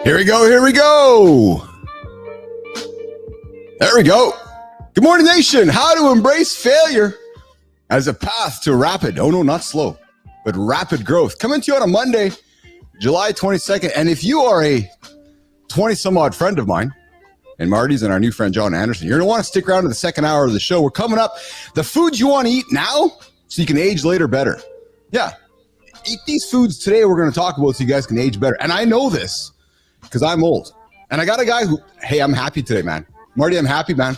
Here we go. Here we go. There we go. Good morning, nation. How to embrace failure as a path to rapid, oh no, not slow, but rapid growth. Coming to you on a Monday, July 22nd. And if you are a 20 some odd friend of mine, and Marty's and our new friend, John Anderson, you're going to want to stick around to the second hour of the show. We're coming up. The foods you want to eat now so you can age later better. Yeah. Eat these foods today we're going to talk about so you guys can age better. And I know this because I'm old. And I got a guy who, hey, I'm happy today, man. Marty, I'm happy, man.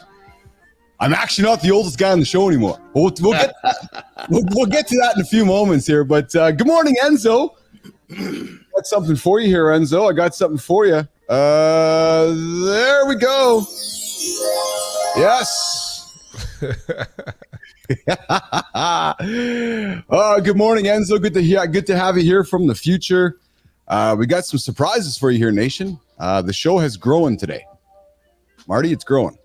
I'm actually not the oldest guy on the show anymore. We'll get to that in a few moments here. But good morning, Enzo. Got something for you here, Enzo. I got something for you. There we go. Yes. Good morning, Enzo. Good to have you here from the future. We got some surprises for you here, nation. The show has grown today. Marty, it's growing.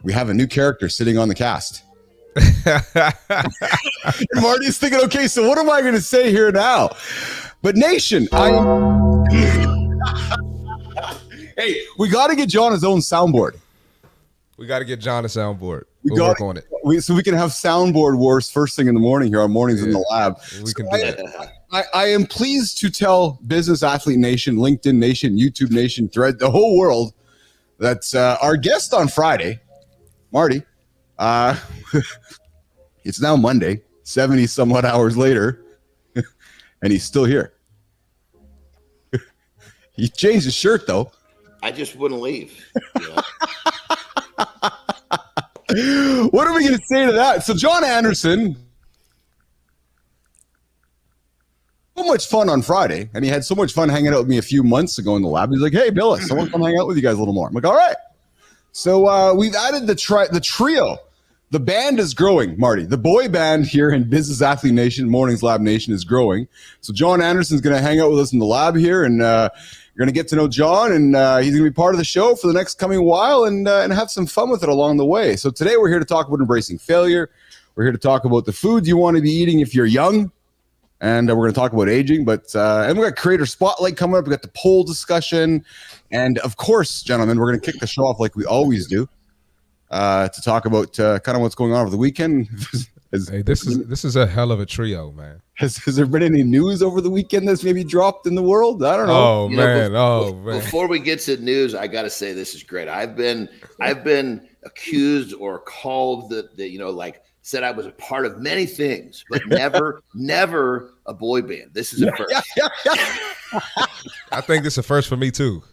We have a new character sitting on the cast. Marty's thinking, okay, so what am I going to say here now? But nation, hey, we got to get John his own soundboard. We got to get John a soundboard. We'll work on it. So we can have soundboard wars first thing in the morning here on Mornings in the Lab. We can do that. I am pleased to tell Business Athlete Nation, LinkedIn Nation, YouTube Nation, Thread, the whole world that our guest on Friday, Marty, it's now Monday, 70 somewhat hours later, and he's still here. He changed his shirt, though. I just wouldn't leave. What are we going to say to that? So John Anderson, so much fun on Friday, and he had so much fun hanging out with me a few months ago in the lab. He's like, hey, Bilous, I want to come hang out with you guys a little more. I'm like, all right. So we've added the trio. The band is growing, Marty. The boy band here in Business Athlete Nation, Mornings Lab Nation is growing. So John Anderson's going to hang out with us in the lab here, and you're going to get to know John, and he's going to be part of the show for the next coming while and have some fun with it along the way. So today we're here to talk about embracing failure. We're here to talk about the foods you want to be eating if you're young, and we're going to talk about aging. But and we got Creator Spotlight coming up. We got the poll discussion, and of course, gentlemen, we're going to kick the show off like we always do. To talk about kind of what's going on over the weekend. Hey, this is a hell of a trio, man. Has there been any news over the weekend that's maybe dropped in the world? I don't know. Oh man. Before we get to news, I got to say this is great. I've been accused or called that said I was a part of many things, but never a boy band. This is a first. I think this is a first for me too.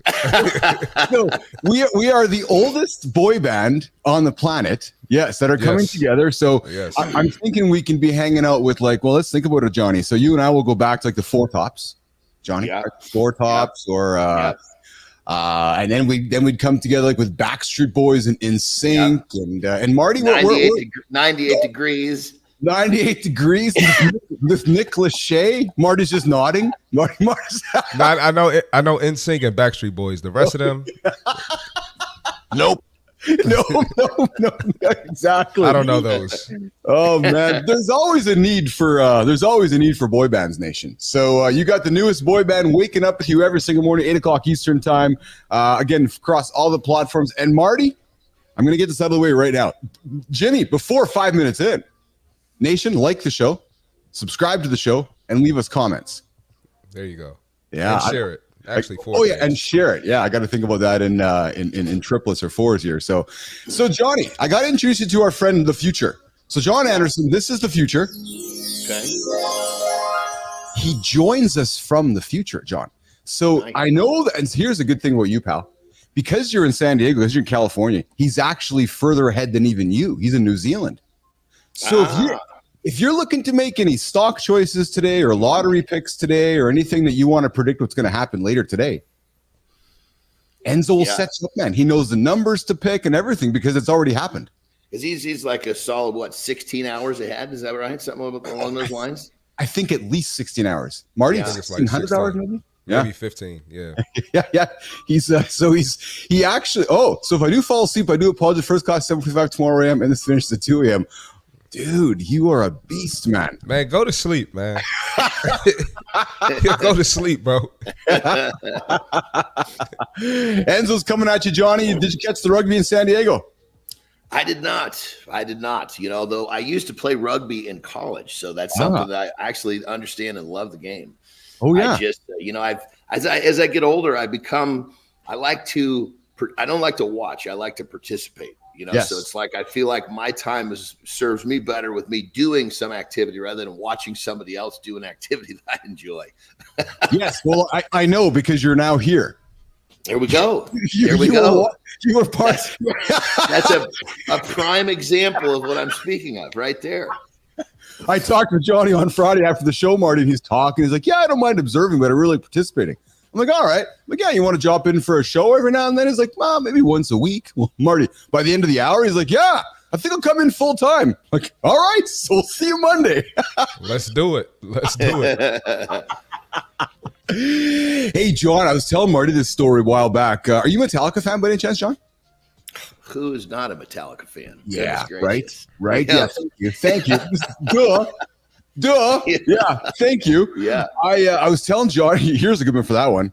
No, we are the oldest boy band on the planet. Yes, that are coming together. So yes. I'm thinking we can be hanging out with let's think about it, Johnny. So you and I will go back to the Four Tops, Johnny, Four Tops, or and then we'd come together with Backstreet Boys and NSYNC and Marty. 98 degrees. 98 degrees with Nick Lachey. Marty's just nodding. Marty's I know NSYNC and Backstreet Boys. The rest of them, nope. No, exactly. I don't know those. Oh man, there's always a need for boy bands, nation. So you got the newest boy band waking up with you every single morning, 8:00 Eastern time. Again, across all the platforms. And Marty, I'm going to get this out of the way right now. Jimmy, before 5 minutes in, nation, like the show, subscribe to the show, and leave us comments. There you go. Yeah, and share it. Actually, and share it. Yeah, I got to think about that in triplets or fours here. So Johnny, I got to introduce you to our friend, the future. So John Anderson, this is the future. Okay. He joins us from the future, John. So I know that, and here's a good thing about you, pal. Because you're in San Diego, because you're in California, he's actually further ahead than even you. He's in New Zealand. So if you're looking to make any stock choices today or lottery picks today or anything that you want to predict what's going to happen later today, Enzo will set you up, man. He knows the numbers to pick and everything because it's already happened. Because he's like a solid, 16 hours ahead? Is that right? Something along those lines? I think at least 16 hours. Marty, 1600 hours maybe? Maybe 15, yeah. yeah. He actually, so if I do fall asleep, I do apologize. First class, 7:45 tomorrow a.m. and this finishes at 2 a.m. Dude, you are a beast, man. Man, go to sleep, man. Go to sleep, bro. Enzo's coming at you, Johnny. Did you catch the rugby in San Diego? I did not. You know, though I used to play rugby in college, so that's something that I actually understand and love the game. Oh yeah. I just, as I get older, I don't like to watch. I like to participate. You know, Yes. So it's like I feel like my time serves me better with me doing some activity rather than watching somebody else do an activity that I enjoy. Yes. Well, I know because you're now here. There we go. You were part. That's a prime example of what I'm speaking of right there. I talked with Johnny on Friday after the show, Marty, and he's talking. He's like, yeah, I don't mind observing, but I'm really participating. I'm like, all right. I'm like, yeah, you want to drop in for a show every now and then? He's like, well, maybe once a week. Well, Marty, by the end of the hour, he's like, yeah, I think I'll come in full time. I'm like, all right, so we'll see you Monday. Let's do it. Hey, John, I was telling Marty this story a while back. Are you a Metallica fan by any chance, John? Who is not a Metallica fan? Yeah, right. Yeah, thank you. Duh. Yeah, thank you. Yeah. I was telling Johnny, here's a good one for that one.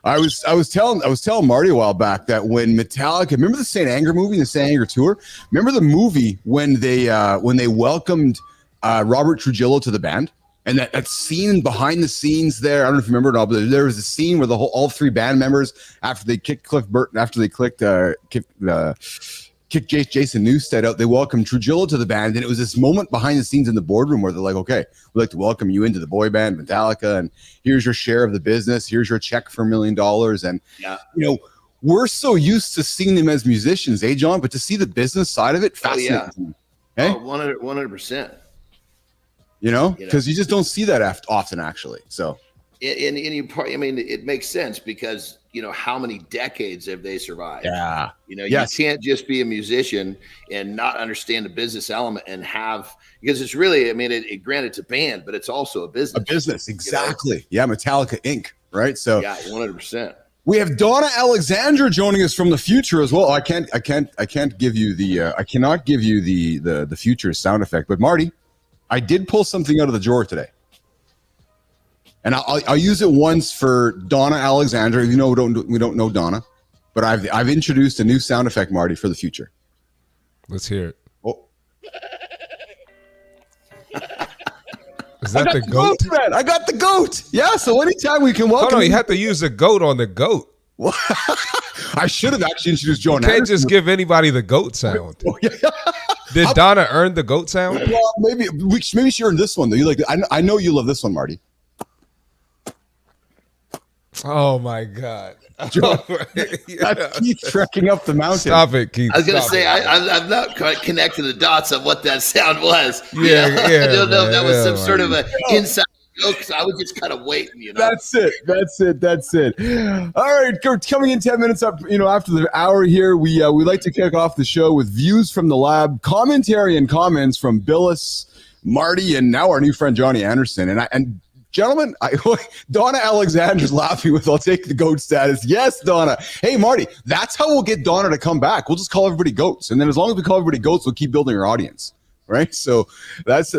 I was telling Marty a while back that when Metallica, remember the Saint Anger movie, the Saint Anger tour? Remember the movie when they welcomed Robert Trujillo to the band? And that scene behind the scenes there, I don't know if you remember it all, but there was a scene where all three band members, after they kicked Cliff Burton, after they kicked Jason Newsted out, they welcomed Trujillo to the band. And it was this moment behind the scenes in the boardroom where they're like, okay, we'd like to welcome you into the boy band Metallica, and here's your share of the business. Here's your check for $1 million. And, we're so used to seeing them as musicians, John? But to see the business side of it, fascinating. Oh, yeah. 100%. Because you just don't see that often, actually. So, it makes sense because how many decades have they survived? Yeah, you can't just be a musician and not understand the business element because it's really, granted it's a band, but it's also a business. A business, exactly. Yeah, Metallica Inc. Right. So yeah, 100%. We have Donna Alexandra joining us from the future as well. I cannot give you the future sound effect, but Marty, I did pull something out of the drawer today, and I'll use it once for Donna Alexandra. We don't know Donna, but I've introduced a new sound effect, Marty, for the future. Let's hear it. Oh. Is that the goat? Man. I got the goat. Yeah. So anytime we can welcome. Oh no, you have to use the goat on the goat. I should have actually introduced John. You can't just give anybody the goat sound. Did Donna earn the goat sound? Well, maybe she earned this one though. I know you love this one, Marty. Oh my God! Keith trekking up the mountain. Stop it, Keith. I was gonna say I'm not quite connecting the dots on what that sound was. Yeah. I don't know if that was some sort of an inside joke. So I was just kind of waiting. That's it. All right, coming in 10 minutes up. After the hour here, we like to kick off the show with views from the lab, commentary and comments from Bilous, Marty, and now our new friend Johnny Anderson. And gentlemen, Donna Alexander's laughing with, I'll take the GOAT status. Yes, Donna. Hey, Marty, that's how we'll get Donna to come back. We'll just call everybody GOATs. And then as long as we call everybody GOATs, we'll keep building our audience. Right. So that's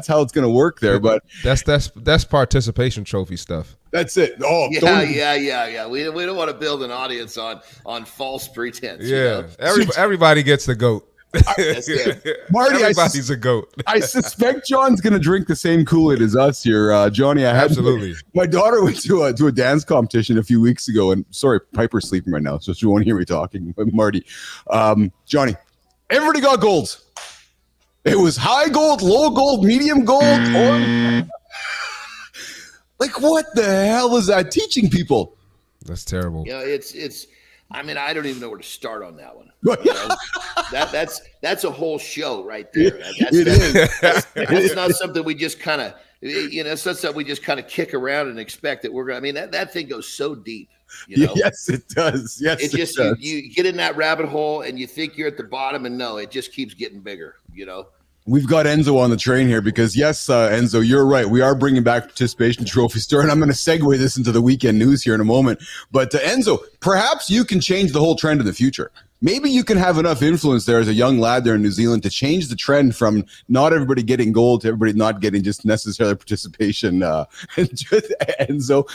how it's going to work there. But that's participation trophy stuff. That's it. Oh, yeah. We don't want to build an audience on false pretense. Yeah. Everybody gets the GOAT. Marty, everybody's a goat. I suspect John's going to drink the same Kool-Aid as us here. Johnny, absolutely. My daughter went to a dance competition a few weeks ago, and sorry, Piper's sleeping right now, so she won't hear me talking. But Marty, Johnny, everybody got golds. It was high gold, low gold, medium gold, or like what the hell is that teaching people? That's terrible. It's. I don't even know where to start on that one. That's a whole show right there. That's not something we just kind of, it's not something we just kind of kick around and expect that we're going to, that thing goes so deep, Yes, it does. Yes, it just, does. You get in that rabbit hole and you think you're at the bottom and no, it just keeps getting bigger, We've got Enzo on the train here because, yes, Enzo, you're right. We are bringing back participation trophy store, and I'm going to segue this into the weekend news here in a moment. But Enzo, perhaps you can change the whole trend in the future. maybe you can have enough influence there as a young lad there in New Zealand to change the trend from not everybody getting gold to everybody not getting just necessarily participation. And so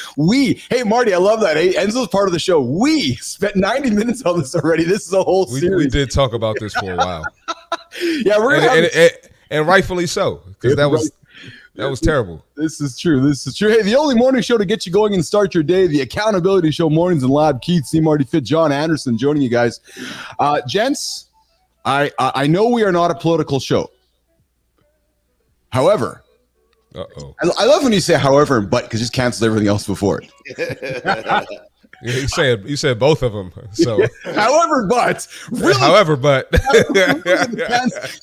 hey, Marty, I love that. Hey, Enzo's part of the show. We spent 90 minutes on this already. This is a whole series. We did talk about this for a while. Yeah, and rightfully so, because that was terrible. This is true. Hey, the only morning show to get you going and start your day, the accountability show, Mornings in Lab. Keith, C. Marty, Fit, John Anderson joining you guys. Gents, I know we are not a political show. However, I love when you say however and but, because just cancels everything else before it. You said both of them. So however, but really, however, but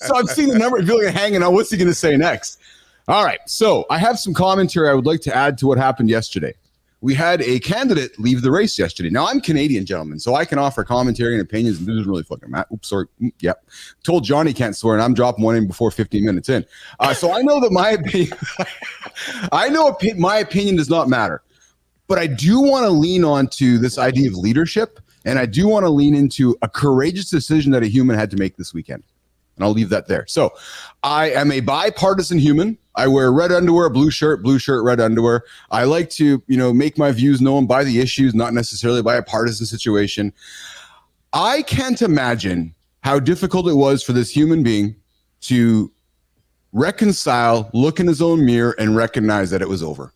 so I'm seeing the number of people hanging on. What's he going to say next? All right. So I have some commentary I would like to add to what happened yesterday. We had a candidate leave the race yesterday. Now I'm Canadian, gentlemen, so I can offer commentary and opinions. And this is really fucking mad. Oops, sorry. Yep. Told Johnny can't swear, and I'm dropping one in before 15 minutes in. So I know that my opinion, my opinion does not matter. But I do want to lean on to this idea of leadership, and I do want to lean into a courageous decision that a human had to make this weekend. And I'll leave that there. So I am a bipartisan human. I wear red underwear, blue shirt, red underwear. I like to, make my views known by the issues, not necessarily by a partisan situation. I can't imagine how difficult it was for this human being to reconcile, look in his own mirror, and recognize that it was over.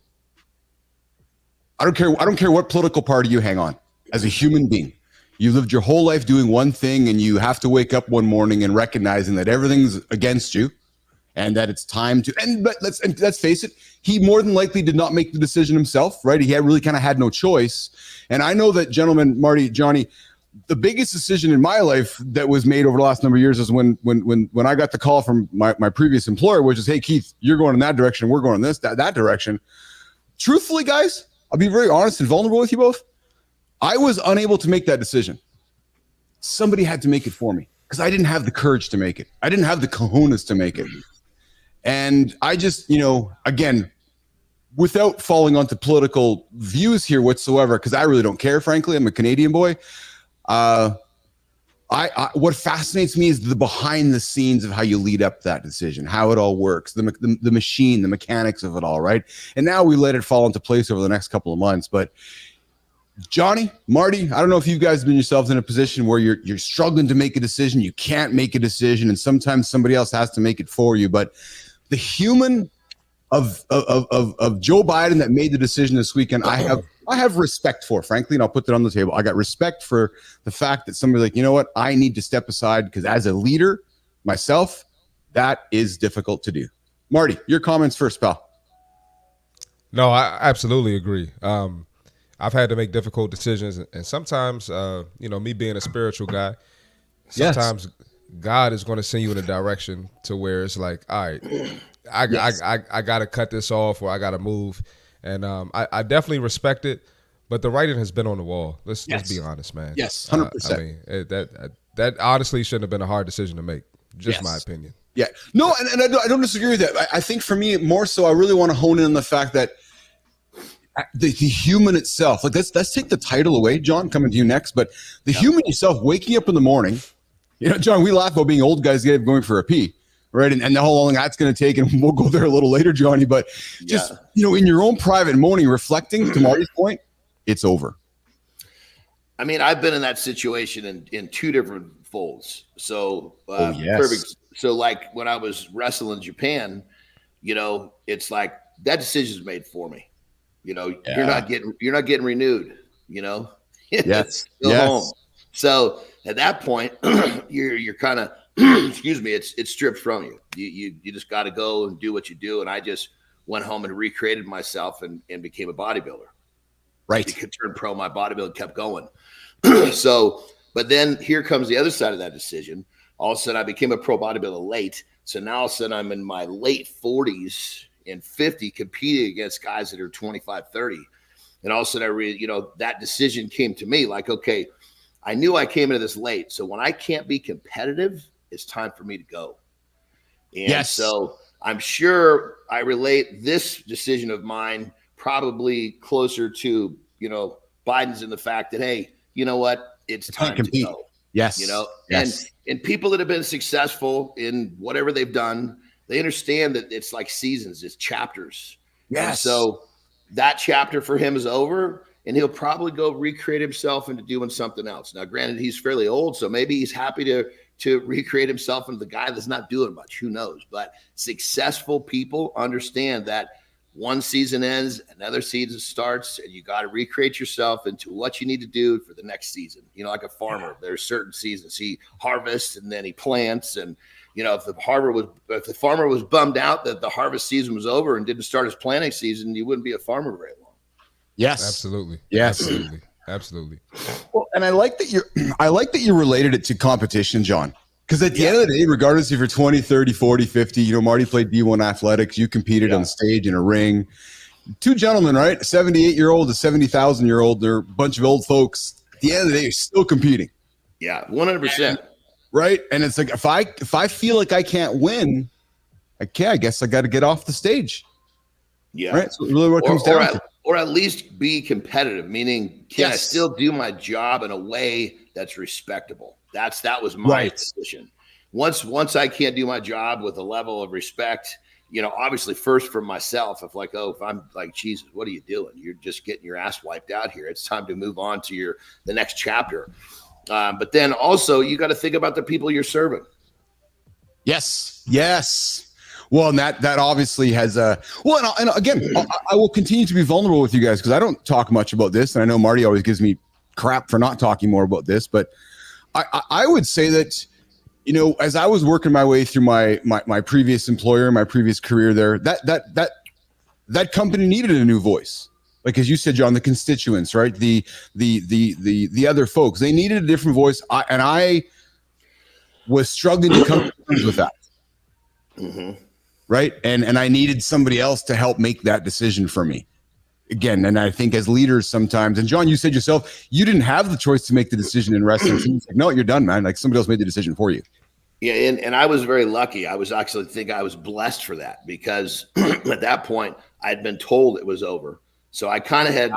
I don't care what political party you hang on. As a human being, you lived your whole life doing one thing, and you have to wake up one morning and recognizing that everything's against you, and that it's time to. But let's face it, he more than likely did not make the decision himself, right? He really kind of had no choice. And I know that, gentlemen, Marty, Johnny, the biggest decision in my life that was made over the last number of years is when I got the call from my previous employer, which is, hey, Keith, you're going in that direction, we're going in that direction. Truthfully, guys, I'll be very honest and vulnerable with you both. I was unable to make that decision. Somebody had to make it for me because I didn't have the courage to make it. I didn't have the cojones to make it. And I just, again, without falling onto political views here whatsoever, because I really don't care, frankly. I'm a Canadian boy. What fascinates me is the behind the scenes of how you lead up that decision, how it all works, the machine, the mechanics of it all, right? And now we let it fall into place over the next couple of months. But Johnny, Marty, I don't know if you guys have been yourselves in a position where you're struggling to make a decision, you can't make a decision, and sometimes somebody else has to make it for you. But the human of Joe Biden that made the decision this weekend, I have respect for, frankly, and I'll put that on the table. I got respect for the fact that somebody's like, you know what, I need to step aside because as a leader myself, that is difficult to do. Marty, your comments first, pal. No, I absolutely agree. I've had to make difficult decisions, and sometimes, me being a spiritual guy, sometimes God is going to send you in a direction to where it's like, all right, I got to cut this off, or I got to move. And I definitely respect it, but the writing has been on the wall. Let's be honest, man. Yes, 100%. That honestly shouldn't have been a hard decision to make. Just my opinion. Yeah. No, and I don't disagree with that. I think for me, more so, I really want to hone in on the fact that the human itself, like let's take the title away, John, coming to you next, but the human itself waking up in the morning, John, we laugh about being old guys going for a pee. Right. And how long that's going to take. And we'll go there a little later, Johnny. But just, in your own private morning, reflecting to Marty's point, it's over. I mean, I've been in that situation in two different folds. So, perfect. So like when I was wrestling in Japan, it's like that decision is made for me. You're not getting renewed, Yes. Home. So at that point, you're kind of, excuse me, it's stripped from you. You just got to go and do what you do. And I just went home and recreated myself and became a bodybuilder. Right. I could turn pro. My bodybuilding kept going. But then here comes the other side of that decision. All of a sudden I became a pro bodybuilder late. So now all of a sudden I'm in my late 40s and 50 competing against guys that are 25, 30. And all of a sudden that decision came to me like, okay, I knew I came into this late. So when I can't be competitive, it's time for me to go. And so I'm sure I relate this decision of mine probably closer to, Biden's in the fact that, hey, you know what? It's time to go. Yes. You know, yes. and people that have been successful in whatever they've done, they understand that it's like seasons, it's chapters. Yes. And so that chapter for him is over, and he'll probably go recreate himself into doing something else. Now, granted, he's fairly old, so maybe he's happy to recreate himself into the guy that's not doing much. Who knows? But successful people understand that one season ends, another season starts, and you got to recreate yourself into what you need to do for the next season. You know, like a farmer, there's certain seasons he harvests and then he plants. And, you know, if the farmer was bummed out that the harvest season was over and didn't start his planting season, you wouldn't be a farmer very long. Yes. Absolutely. Yes. Absolutely. Absolutely. Well, and I like that you related it to competition, John. Because at the end of the day, regardless if you're 20, 30, 40, 50, you know, Marty played D1 athletics. You competed on stage in a ring. Two gentlemen, right? A 78-year-old, a 70,000-year-old. They're a bunch of old folks. At the end of the day, you're still competing. Yeah, 100%. Right? And it's like, if I feel like I can't win, I guess I got to get off the stage. Yeah. Right? So really what it comes down to. Or at least be competitive, meaning can I still do my job in a way that's respectable? That was my decision. Once I can't do my job with a level of respect, you know, obviously first for myself, if I'm like, Jesus, what are you doing? You're just getting your ass wiped out here. It's time to move on to the next chapter. But then also you got to think about the people you're serving. Yes. Yes. Well, and that obviously has and again, I will continue to be vulnerable with you guys because I don't talk much about this, and I know Marty always gives me crap for not talking more about this, but I would say that, you know, as I was working my way through my previous employer, my previous career there, that company needed a new voice. Like, as you said, John, the constituents, right? The other folks, they needed a different voice. I was struggling to come to terms with that. Mm-hmm. Right. And I needed somebody else to help make that decision for me. Again, and I think as leaders sometimes, and John, you said yourself, you didn't have the choice to make the decision in wrestling. So like, no, you're done, man. Like somebody else made the decision for you. Yeah, and I was very lucky. I was blessed for that because at that point I'd been told it was over. So I kind of had,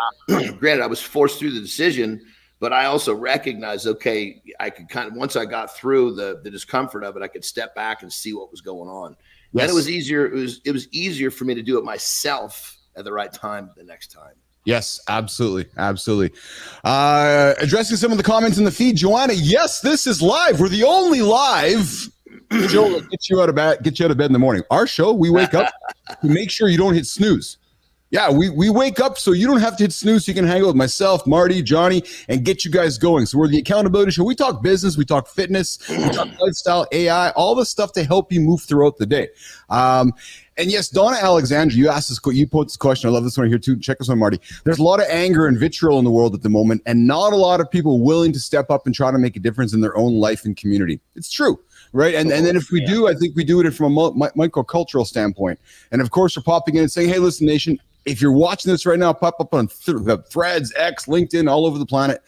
granted, I was forced through the decision, but I also recognized, okay, I could kind of, once I got through the discomfort of it, I could step back and see what was going on. Yes. And it was easier. It was easier for me to do it myself at the right time the next time. Yes, absolutely. Absolutely. Addressing some of the comments in the feed, Joanna, yes, this is live. We're the only live show that gets you out of bed in the morning. Our show, we wake up to make sure you don't hit snooze. Yeah, we wake up so you don't have to hit snooze, so you can hang out with myself, Marty, Johnny, and get you guys going. So we're the accountability show. We talk business, we talk fitness, we talk lifestyle, AI, all the stuff to help you move throughout the day. And yes, Donna Alexandra, you asked this, you put this question. I love this one here too. Check this one, Marty. There's a lot of anger and vitriol in the world at the moment, and not a lot of people willing to step up and try to make a difference in their own life and community. It's true, right? And then if we do, I think we do it from a microcultural standpoint. And of course, we're popping in and saying, hey, listen, nation, if you're watching this right now, pop up on Threads, X, LinkedIn, all over the planet.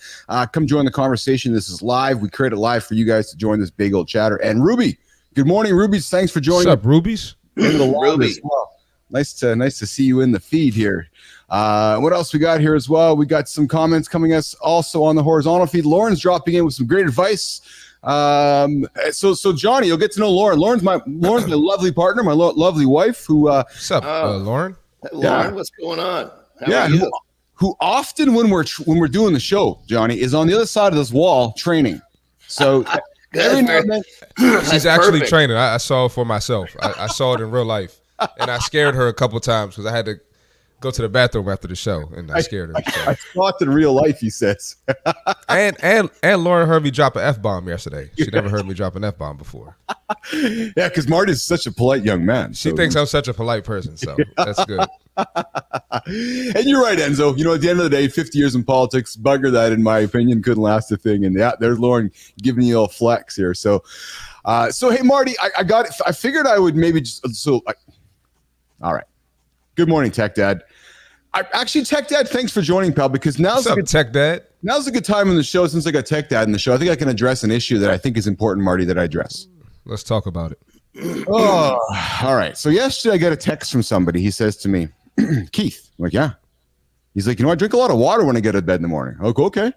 Come join the conversation. This is live. We create it live for you guys to join this big old chatter. And Ruby, good morning, Rubies. Thanks for joining. What's up, Rubies? In the Ruby. As well. Nice to see you in the feed here. What else we got here as well? We got some comments coming us also on the horizontal feed. Lauren's dropping in with some great advice. So Johnny, you'll get to know Lauren. Lauren's my lovely partner, my lovely wife. Who? What's up, Lauren? Hey, Lauren, what's going on? How are you? Who often when we're doing the show, Johnny, is on the other side of this wall training. So she's actually training. I saw it for myself. I saw it in real life, and I scared her a couple times because I had to go to the bathroom after the show, and I scared her. So. I saw it in real life, he says. and Lauren heard me drop an F-bomb yesterday. She never heard me drop an F-bomb before. Yeah, because Marty's such a polite young man. She thinks I'm such a polite person, so that's good. And you're right, Enzo. You know, at the end of the day, 50 years in politics, bugger that, in my opinion, couldn't last a thing. And yeah, there's Lauren giving you a flex here. So hey, Marty, I figured I would maybe all right. Good morning, Tech Dad. Tech Dad, thanks for joining, pal, because now's a good time in the show since I got Tech Dad in the show. I think I can address an issue that I think is important, Marty, that I address. Let's talk about it. Oh, all right. So yesterday I got a text from somebody. He says to me, Keith, I'm like, yeah. He's like, I drink a lot of water when I get out of bed in the morning. I go, okay.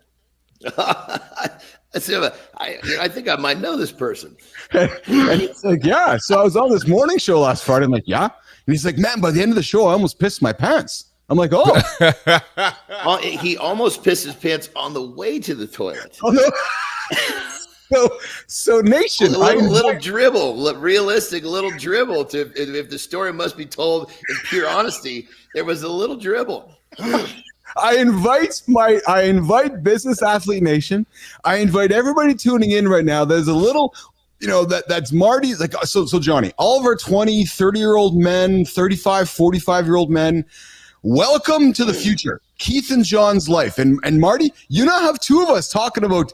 I think I might know this person. And he's like, yeah. So I was on this morning show last Friday. I'm like, yeah. And he's like, man, by the end of the show, I almost pissed my pants. I'm like, oh. He almost pissed his pants on the way to the toilet. Oh, no. So Nation, little dribble, realistic little dribble. If the story must be told in pure honesty, there was a little dribble. I invite Business Athlete Nation. I invite everybody tuning in right now. There's a little, that's Marty's like, so Johnny, all of our 20, 30-year-old men, 35, 45-year-old men, welcome to the future. Keith and John's life. And Marty, you now have two of us talking about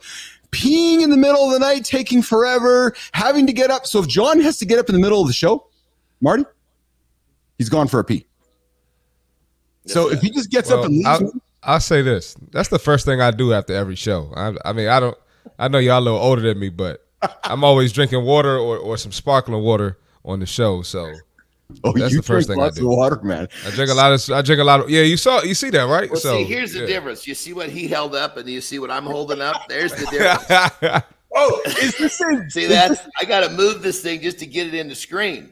peeing in the middle of the night, taking forever, having to get up. So if John has to get up in the middle of the show, Marty, he's gone for a pee. So if he just gets up and leaves, I'll say this. That's the first thing I do after every show. I know y'all a little older than me, but I'm always drinking water or some sparkling water on the show. So that's the first thing I do. Water, man. I drink a lot of. Yeah, you see that, right? Well, so here's the difference. You see what he held up, and you see what I'm holding up. There's the difference. Oh, is this thing? See that? I got to move this thing just to get it in the screen.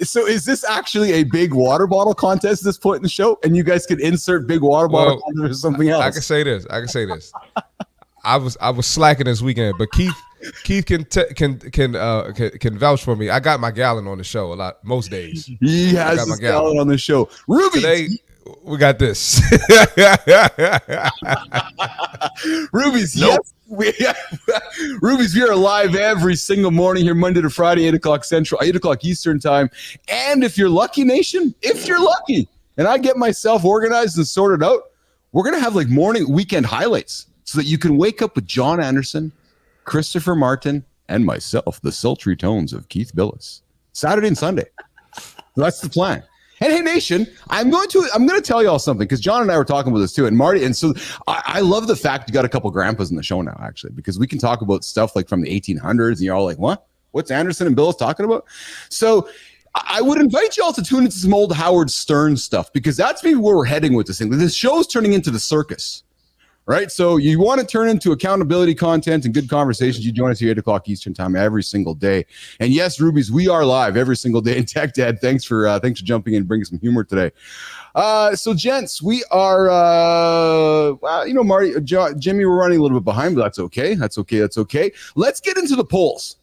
So is this actually a big water bottle contest at this point in the show? And you guys could insert big water bottle contest or something else. I can say this. I was slacking this weekend, but Keith can vouch for me. I got my gallon on the show a lot most days. He has his gallon on the show. Ruby, today we got this. Ruby's, nope. Yes. Ruby's, we are live every single morning here, Monday to Friday, 8 o'clock Central, 8 o'clock Eastern time. And if you're lucky, Nation, and I get myself organized and sorted out, we're going to have like morning weekend highlights so that you can wake up with John Anderson, Christopher Martin, and myself, the sultry tones of Keith Bilous, Saturday and Sunday. That's the plan. And hey, Nation, I'm going to tell y'all something because John and I were talking about this too, and Marty. And so I love the fact you got a couple grandpas in the show now, actually, because we can talk about stuff like from the 1800s, and you're all like, "What? What's Anderson and Bilous talking about?" So I would invite y'all to tune into some old Howard Stern stuff because that's maybe where we're heading with this thing. This show is turning into the circus. Right. So you want to turn into accountability content and good conversations. You join us here 8 o'clock Eastern time every single day. And yes, Rubies, we are live every single day. And Tech Dad, thanks for jumping in and bringing some humor today. So gents, we are, Marty, Jimmy, we're running a little bit behind, but that's okay. That's okay. Let's get into the polls.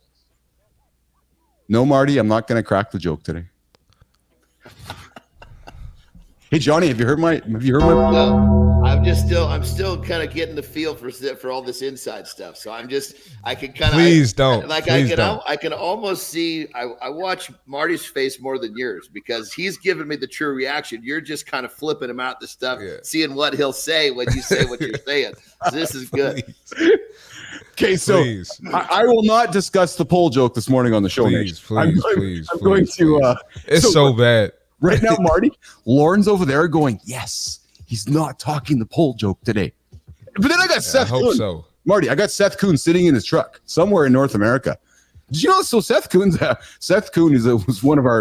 No, Marty, I'm not going to crack the joke today. Hey, Johnny, have you heard my? No, I'm still kind of getting the feel for all this inside stuff. So I can kind of. Please don't. I can almost see. I watch Marty's face more than yours because he's giving me the true reaction. You're just kind of flipping him out the stuff, seeing what he'll say when you say what you're saying. So this is good. Okay, so I will not discuss the poll joke this morning on the show. Please. It's so bad. Right now, Marty, Lauren's over there going, yes, he's not talking the poll joke today. But then I got Seth Kuhn. I hope so. Marty, I got Seth Kuhn sitting in his truck somewhere in North America. Did you know? So Seth Kuhn was one of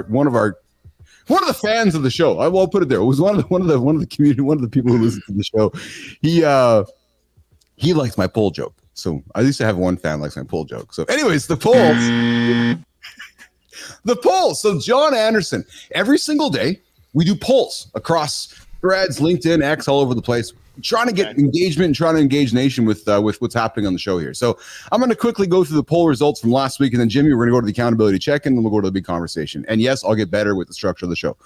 the fans of the show. I will put it there. It was one of the community, one of the people who listen to the show. He likes my poll joke. So I used to have one fan likes my poll joke. So anyways, the polls. The polls. So John Anderson, every single day we do polls across Threads, LinkedIn, X, all over the place, trying to get engagement and trying to engage Nation with what's happening on the show here. So I'm going to quickly go through the poll results from last week, and then Jimmy, we're going to go to the accountability check-in, and we'll go to the big conversation. And yes, I'll get better with the structure of the show.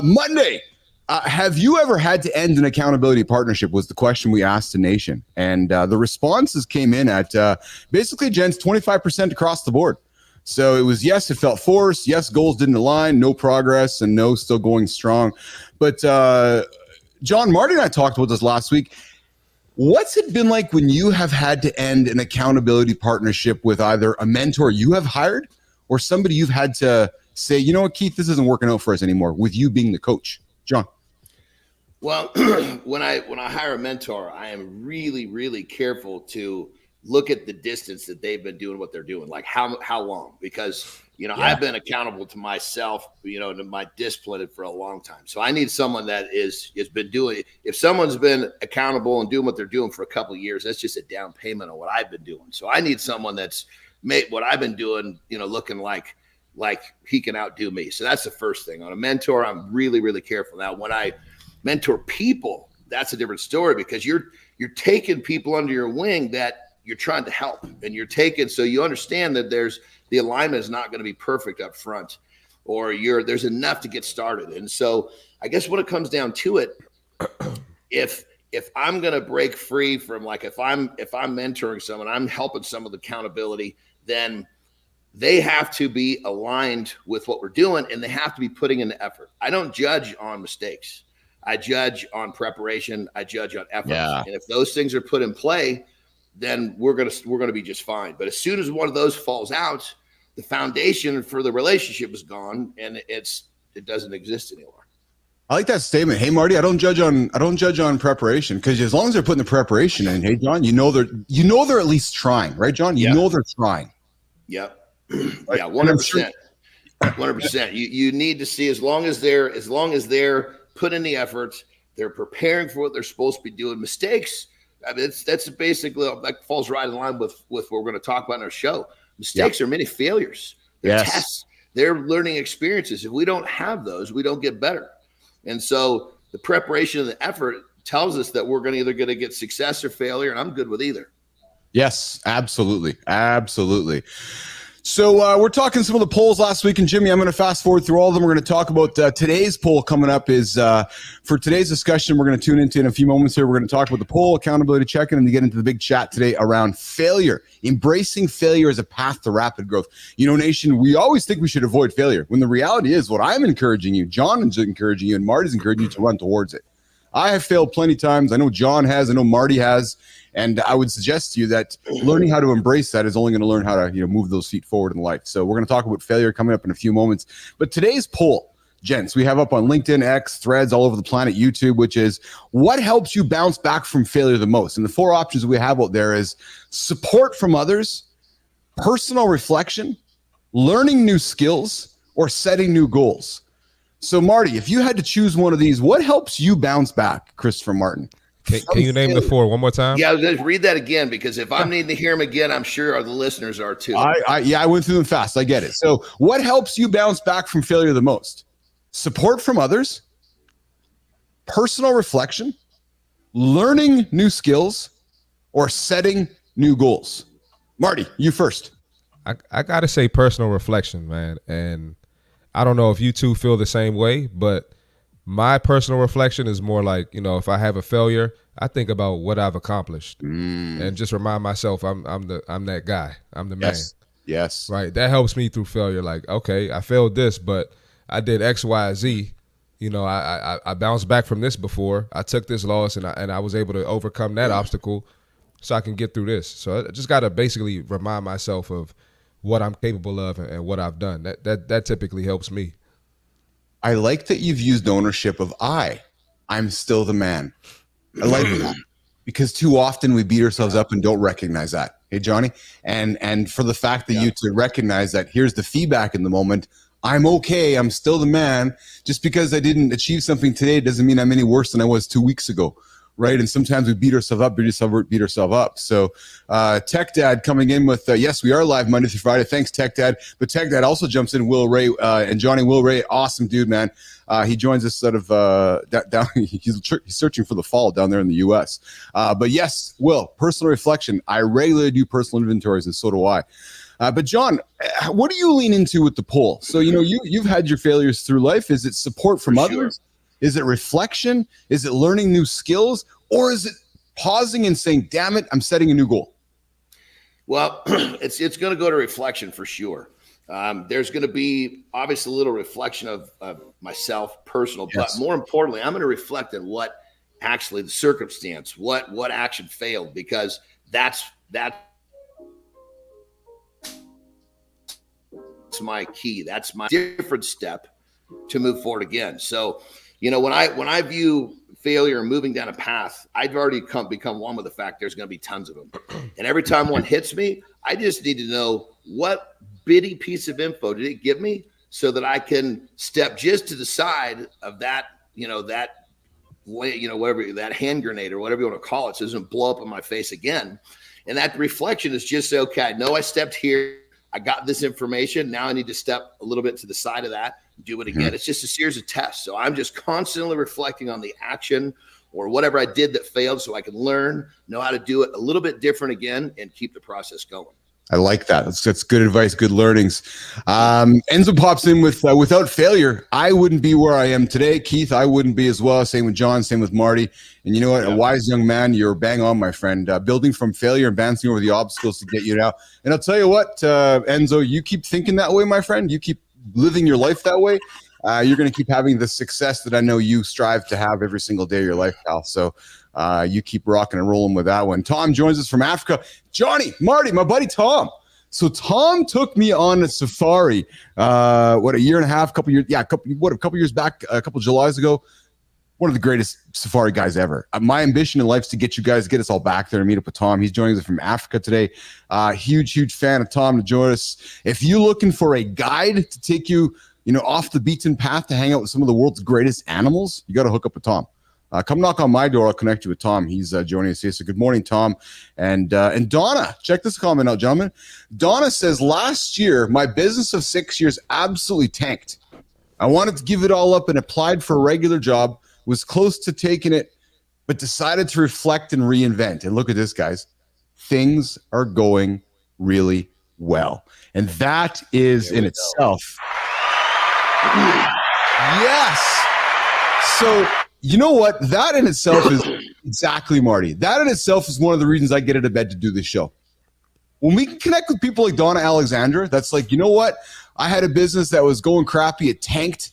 Monday. Have you ever had to end an accountability partnership was the question we asked the Nation. And the responses came in at basically, gents, 25% across the board. So it was, yes, it felt forced. Yes, goals didn't align, no progress, and no, still going strong. But John, Marty and I talked about this last week. What's it been like when you have had to end an accountability partnership with either a mentor you have hired or somebody you've had to say, you know what, Keith, this isn't working out for us anymore, with you being the coach? John. Well, when I hire a mentor, I am really, really careful to look at the distance that they've been doing what they're doing. Like how long? Because, I've been accountable to myself, to my discipline for a long time. So I need someone that has been doing, if someone's been accountable and doing what they're doing for a couple of years, that's just a down payment on what I've been doing. So I need someone that's made what I've been doing, looking like he can outdo me. So that's the first thing. On a mentor, I'm really, really careful. Now, when I mentor people, that's a different story, because you're taking people under your wing that you're trying to help, and you're taking, so you understand that the alignment is not going to be perfect up front, or there's enough to get started. And so I guess when it comes down to it, if I'm going to break free from, like, if I'm mentoring someone, I'm helping someone with accountability, then they have to be aligned with what we're doing, and they have to be putting in the effort. I don't judge on mistakes. I judge on preparation. I judge on effort. Yeah. And if those things are put in play, then we're gonna be just fine. But as soon as one of those falls out, the foundation for the relationship is gone, and it doesn't exist anymore. I like that statement. Hey, Marty, I don't judge on preparation, because as long as they're putting the preparation in, hey, John, they're at least trying, right, John? You know they're trying. Yep. Yeah, 100%. 100%. You need to see, as long as they're putting in the effort, they're preparing for what they're supposed to be doing. Mistakes, I mean, that's basically, that falls right in line with what we're going to talk about in our show. Mistakes are many failures. They're tests. They're learning experiences. If we don't have those, we don't get better. And so the preparation and the effort tells us that we're either going to get success or failure, and I'm good with either. Yes, absolutely. Absolutely. So we're talking some of the polls last week, and Jimmy, I'm going to fast forward through all of them. We're going to talk about today's poll coming up. Is for today's discussion, we're going to tune into in a few moments here. We're going to talk about the poll, accountability check-in, and to get into the big chat today around failure, embracing failure as a path to rapid growth. Nation, we always think we should avoid failure, when the reality is, what I'm encouraging you, John is encouraging you, and Marty's encouraging you to run towards it. I have failed plenty of times. I know John has. I know Marty has. And I would suggest to you that learning how to embrace that is only going to learn how to move those feet forward in life. So we're going to talk about failure coming up in a few moments. But today's poll, gents, we have up on LinkedIn, X, Threads, all over the planet, YouTube, which is, what helps you bounce back from failure the most? And the 4 options we have out there is support from others, personal reflection, learning new skills, or setting new goals. So, Marty, if you had to choose one of these, what helps you bounce back, Christopher Martin? Can you name the 4 one more time? Yeah, let's read that again, because if I'm needing to hear them again, I'm sure the listeners are too. I went through them fast. I get it. So, what helps you bounce back from failure the most? Support from others, personal reflection, learning new skills, or setting new goals? Marty, you first. I got to say personal reflection, man. And I don't know if you two feel the same way, but my personal reflection is more like, if I have a failure, I think about what I've accomplished and just remind myself I'm that guy. I'm the man. Yes. Right. That helps me through failure. Like, okay, I failed this, but I did X, Y, Z. I bounced back from this before. I took this loss and I was able to overcome that obstacle so I can get through this. So I just got to basically remind myself of what I'm capable of and what I've done. That typically helps me. I like that you've used ownership of I'm still the man. I like that, because too often we beat ourselves up and don't recognize that. Hey, Johnny, and for the fact that you to recognize that here's the feedback in the moment. I'm okay. I'm still the man. Just because I didn't achieve something today doesn't mean I'm any worse than I was 2 weeks ago. Right. And sometimes we beat ourselves up. So Tech Dad coming in with, yes, we are live Monday through Friday. Thanks, Tech Dad. But Tech Dad also jumps in, Will Ray and Johnny. Will Ray, awesome dude, man. He joins us sort of down. He's searching for the fall down there in the U.S. But yes, Will, personal reflection. I regularly do personal inventories, and so do I. But John, what do you lean into with the poll? So, you've had your failures through life. Is it support from others? Is it reflection? Is it learning new skills? Or is it pausing and saying, damn it, I'm setting a new goal? Well, it's going to go to reflection for sure. There's going to be obviously a little reflection of myself, personal, but more importantly, I'm going to reflect on what actually the circumstance, what action failed, because that's my key. That's my different step to move forward again. So You know, when I view failure and moving down a path, I've already become one with the fact there's going to be tons of them. And every time one hits me, I just need to know what bitty piece of info did it give me so that I can step just to the side of that, that way, whatever, that hand grenade or whatever you want to call it, so it doesn't blow up in my face again. And that reflection is just, okay, I know I stepped here. I got this information. Now I need to step a little bit to the side of that, do it again. Mm-hmm. It's just a series of tests. So I'm just constantly reflecting on the action or whatever I did that failed so I can learn, know how to do it a little bit different again and keep the process going. I like that. That's good advice, good learnings. Enzo pops in with, without failure, I wouldn't be where I am today. Keith, I wouldn't be as well. Same with John, same with Marty. And you know what? Yeah. A wise young man, you're bang on, my friend. Building from failure and bouncing over the obstacles to get you now. And I'll tell you what, Enzo, you keep thinking that way, my friend. You keep living your life that way. You're going to keep having the success that I know you strive to have every single day of your life, pal. So you keep rocking and rolling with that one. Tom joins us from Africa. Johnny, Marty, my buddy Tom. So Tom took me on a safari, a year and a half, couple years back, a couple Julys ago. One of the greatest safari guys ever. My ambition in life is to get us all back there and meet up with Tom. He's joining us from Africa today. Huge fan of Tom to join us. If you're looking for a guide to take you, off the beaten path to hang out with some of the world's greatest animals, you got to hook up with Tom. Come knock on my door. I'll connect you with Tom. He's joining us here. So good morning, Tom. And Donna, check this comment out, gentlemen. Donna says, last year, my business of 6 years absolutely tanked. I wanted to give it all up and applied for a regular job, was close to taking it, but decided to reflect and reinvent. And look at this, guys. Things are going really well. And that is in itself. Yes. So, you know what? That in itself is exactly, Marty. That in itself is one of the reasons I get out of bed to do this show. When we can connect with people like Donna Alexandra, that's like, you know what? I had a business that was going crappy. It tanked,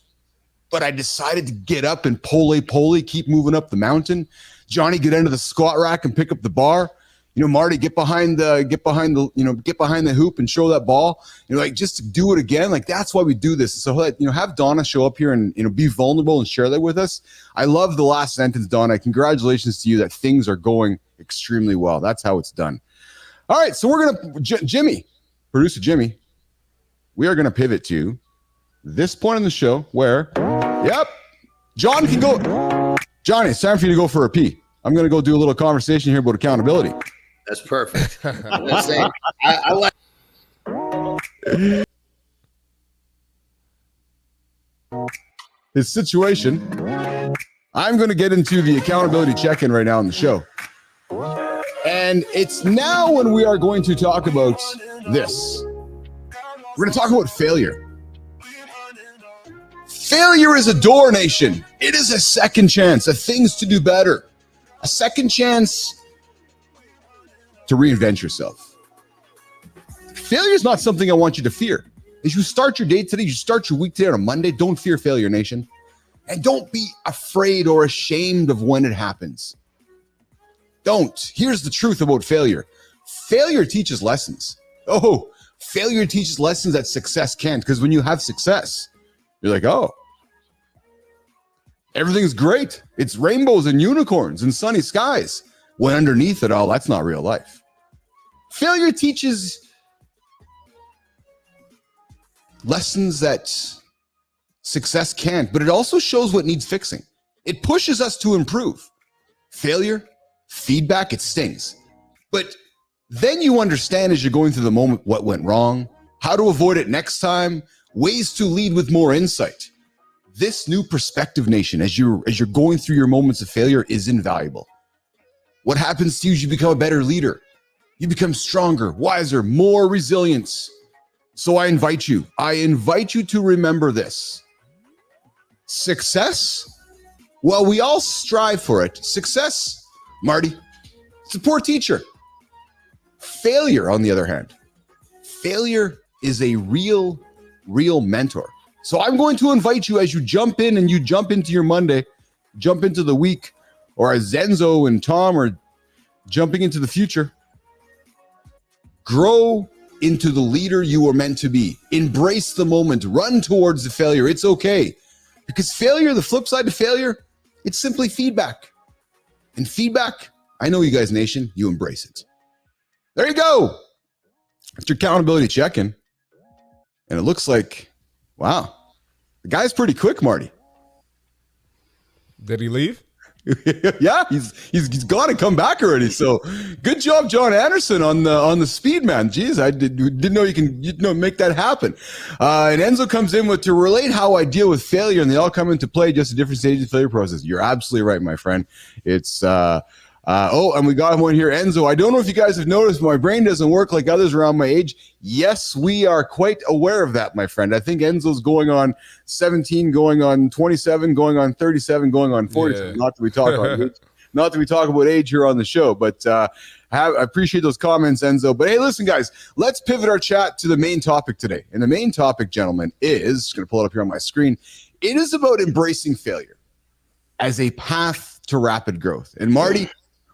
but I decided to get up and pull, keep moving up the mountain. Johnny, get into the squat rack and pick up the bar. Marty, get behind the hoop and show that ball. Just to do it again. Like, that's why we do this. So have Donna show up here and be vulnerable and share that with us. I love the last sentence, Donna. Congratulations to you that things are going extremely well. That's how it's done. All right, so we're gonna Jimmy, producer Jimmy. We are gonna pivot to this point in the show where, John can go. Johnny, it's time for you to go for a pee. I'm gonna go do a little conversation here about accountability. That's perfect. I'm just saying, I like. His situation. I'm going to get into the accountability check-in right now on the show. And it's now when we are going to talk about this. We're going to talk about failure. Failure is a door, nation. It is a second chance, a things to do better, a second chance to reinvent yourself. Failure is not something I want you to fear. As you start your day today, you start your week today on a Monday, don't fear failure, nation. And don't be afraid or ashamed of when it happens. Don't. Here's the truth about failure. Failure teaches lessons. Oh, failure teaches lessons that success can't. Because when you have success, you're like, oh, everything's great. It's rainbows and unicorns and sunny skies. When underneath it all, that's not real life. Failure teaches lessons that success can't, but it also shows what needs fixing. It pushes us to improve. Failure, feedback, it stings. But then you understand as you're going through the moment what went wrong, how to avoid it next time, ways to lead with more insight. This new perspective, nation, as you're going through your moments of failure is invaluable. What happens to you is you become a better leader. You become stronger, wiser, more resilient. So I invite you to remember this. Success, well, we all strive for it. Success, Marty, it's a poor teacher. Failure, on the other hand, failure is a real mentor. So I'm going to invite you as you jump in and you jump into your Monday, jump into the week, or as Enzo and Tom are jumping into the future, grow into the leader you were meant to be. Embrace the moment. Run towards the failure. It's okay. Because failure, the flip side to failure, it's simply feedback. And feedback, I know you guys, nation, you embrace it. There you go. It's your accountability check-in. And it looks like, wow, the guy's pretty quick, Marty. Did he leave? Yeah, he's gone and come back already. So good job, John Anderson, on the speed, man. Jeez, I didn't know you make that happen. And Enzo comes in with to relate how I deal with failure, and they all come into play just at different stages of the failure process. You're absolutely right, my friend. It's and we got one here, Enzo. I don't know if you guys have noticed, but my brain doesn't work like others around my age. Yes, we are quite aware of that, my friend. I think Enzo's going on 17, going on 27, going on 37, going on 47. Yeah. Not that we talk about age here on the show, but I appreciate those comments, Enzo. But hey, listen, guys, let's pivot our chat to the main topic today. And the main topic, gentlemen, is going to pull it up here on my screen. It is about embracing failure as a path to rapid growth. And Marty,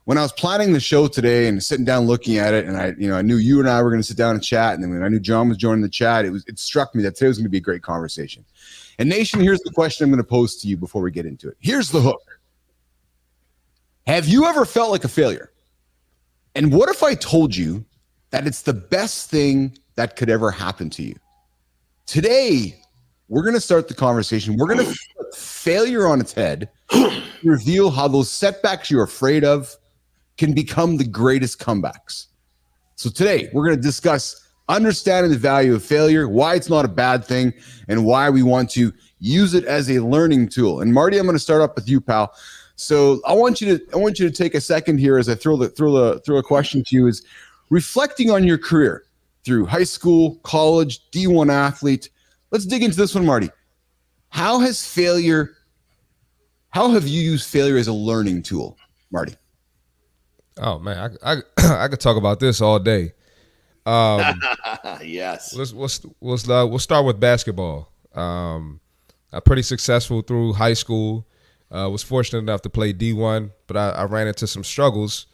when I was planning the show today and sitting down looking at it, and I knew you and I were going to sit down and chat, and then when I knew John was joining the chat, it struck me that today was going to be a great conversation. And Nation, here's the question I'm going to pose to you before we get into it. Here's the hook. Have you ever felt like a failure? And what if I told you that it's the best thing that could ever happen to you? Today, we're going to start the conversation. We're going to put failure on its head, reveal how those setbacks you're afraid of can become the greatest comebacks. So today, we're going to discuss understanding the value of failure, why it's not a bad thing, and why we want to use it as a learning tool. And Marty, I'm going to start up with you, pal. So I want you to take a second here as I throw a question to you. Is reflecting on your career through high school, college, D1 athlete. Let's dig into this one, Marty. How have you used failure as a learning tool, Marty? Oh man, I could talk about this all day. Yes. We'll start with basketball. I'm pretty successful through high school. Was fortunate enough to play D1, but I ran into some struggles,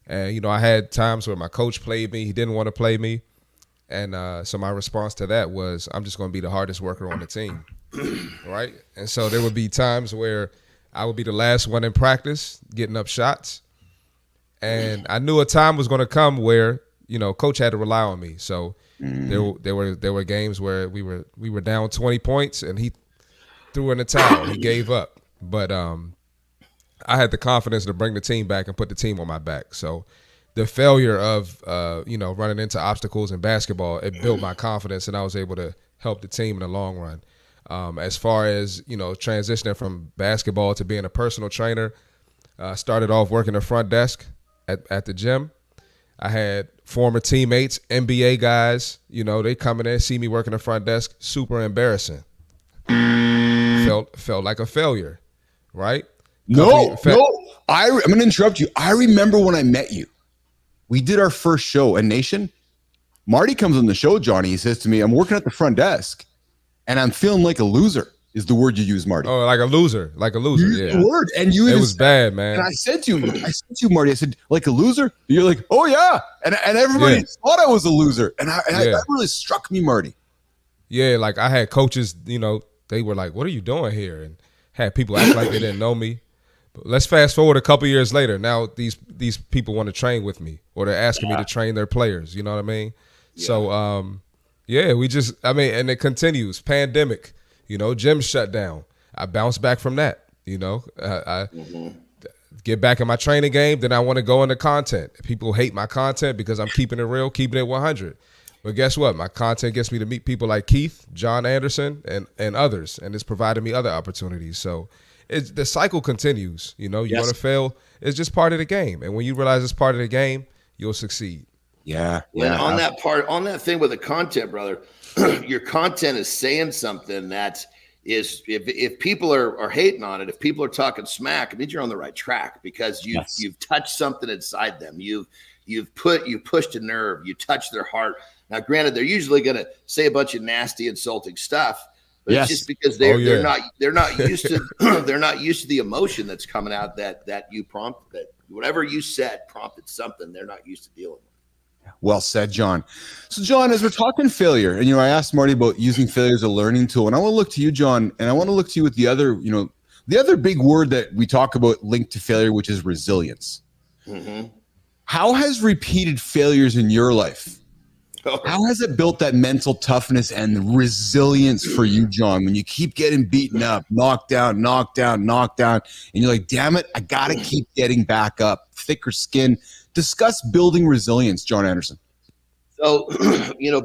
and I had times where my coach played me. He didn't want to play me, and so my response to that was, I'm just going to be the hardest worker on the team, right? And so there would be times where I would be the last one in practice, getting up shots. And I knew a time was going to come where, coach had to rely on me. So there were games where we were down 20 points and he threw in the towel. He gave up. But I had the confidence to bring the team back and put the team on my back. So the failure of running into obstacles in basketball, it built my confidence, and I was able to help the team in the long run. As far as transitioning from basketball to being a personal trainer, started off working the front desk at the gym. I had former teammates, NBA guys, they come in there, see me working the front desk, super embarrassing. Felt like a failure, right? No. I'm going to interrupt you. I remember when I met you. We did our first show, and Nation, Marty comes on the show, Johnny. He says to me, I'm working at the front desk, and I'm feeling like a loser. Is the word you use, Marty? Oh, like a loser, yeah. The word, and it was bad, man. And I said to you, Marty, I said, like a loser? You're like, oh yeah, and everybody thought I was a loser, and that really struck me, Marty. Yeah, like I had coaches, they were like, "What are you doing here?" And had people act like they didn't know me. But let's fast forward a couple years later. Now these people want to train with me, or they're asking me to train their players. You know what I mean? Yeah. So and it continues. Pandemic. Gym shut down. I bounced back from that. I get back in my training game. Then I want to go into content. People hate my content because I'm keeping it real, keeping it 100. But guess what? My content gets me to meet people like Keith, John Anderson, and others, and it's provided me other opportunities. So the cycle continues. You want to fail. It's just part of the game. And when you realize it's part of the game, you'll succeed. Yeah. And on that thing with the content, brother, your content is saying something that is, if people are hating on it, if people are talking smack, it means you're on the right track, because you've touched something inside them. You've pushed a nerve. You touched their heart. Now, granted, they're usually going to say a bunch of nasty, insulting stuff, but it's just because they're not used to they're not used to the emotion that's coming out that you prompted, that whatever you said prompted something they're not used to dealing with. Well said, John. So, John, as we're talking failure, and I asked Marty about using failure as a learning tool, and I want to look to you, John, and I want to look to you with the other big word that we talk about linked to failure, which is resilience. Mm-hmm. How has repeated failures in your life? How has it built that mental toughness and resilience for you, John, when you keep getting beaten up, knocked down, and you're like, damn it, I got to keep getting back up, thicker skin. Discuss building resilience, John Anderson. So,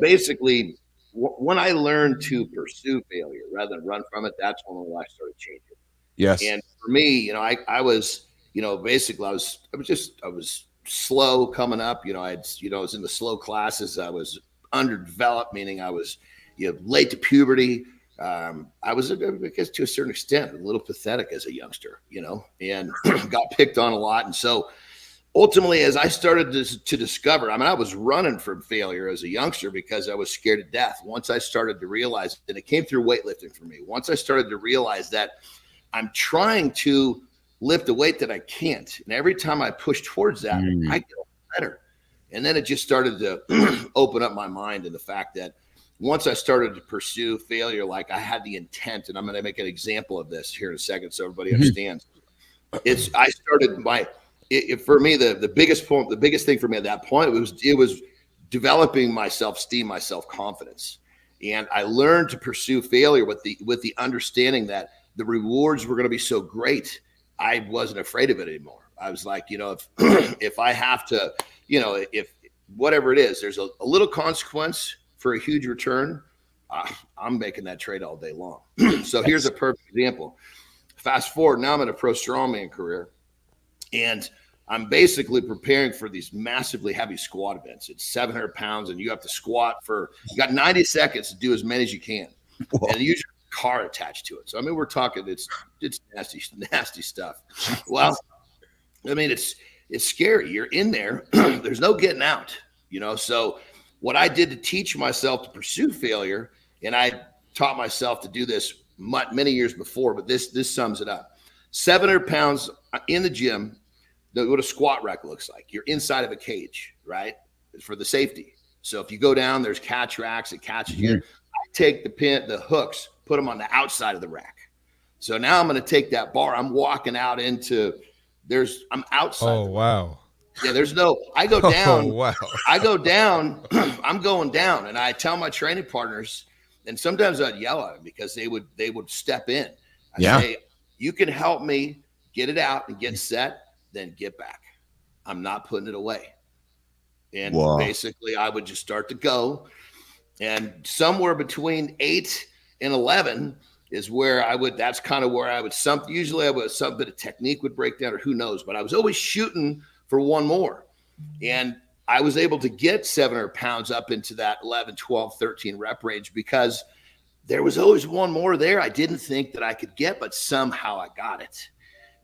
basically, when I learned to pursue failure rather than run from it, that's when my life started changing. Yes. And for me, I was, basically I was slow coming up. I was in the slow classes. I was underdeveloped, meaning I was, late to puberty. I was, I guess, to a certain extent, a little pathetic as a youngster, and got picked on a lot. And so ultimately, as I started to discover, I was running from failure as a youngster because I was scared to death. Once I started to realize, and it came through weightlifting for me, once I started to realize that I'm trying to lift a weight that I can't. And every time I push towards that, I get better. And then it just started to open up my mind, and the fact that once I started to pursue failure, like I had the intent, and I'm going to make an example of this here in a second so everybody understands. For me, the biggest thing for me at that point was developing my self-esteem, my self-confidence. And I learned to pursue failure with the understanding that the rewards were going to be so great. I wasn't afraid of it anymore. I was like, if I have to, if whatever it is, there's a little consequence for a huge return, I'm making that trade all day long. So here's a perfect example. Fast forward, now I'm in a pro strongman career, and I'm basically preparing for these massively heavy squat events. It's 700 pounds, and you have to squat you got 90 seconds to do as many as you can. Whoa. And usually a car attached to it. So, we're talking, it's nasty stuff. Well, it's scary. You're in there. There's no getting out, So what I did to teach myself to pursue failure, and I taught myself to do this many years before, but this sums it up. 700 pounds in the gym, what a squat rack looks like. You're inside of a cage, right? For the safety. So if you go down, there's catch racks. It catches you. I take the hooks, put them on the outside of the rack. So now I'm going to take that bar. I'm walking out I'm outside. Oh, wow. Yeah, I go down. Oh, wow. I go down. I'm going down. And I tell my training partners, and sometimes I'd yell at them because they would step in. I say, you can help me get it out and get set, then get back. I'm not putting it away. And basically I would just start to go. And somewhere between 8 and 11 is where that's kind of where I would usually some bit of technique would break down, or who knows, but I was always shooting for one more. And I was able to get 700 pounds up into that 11, 12, 13 rep range because there was always one more there I didn't think that I could get, but somehow I got it.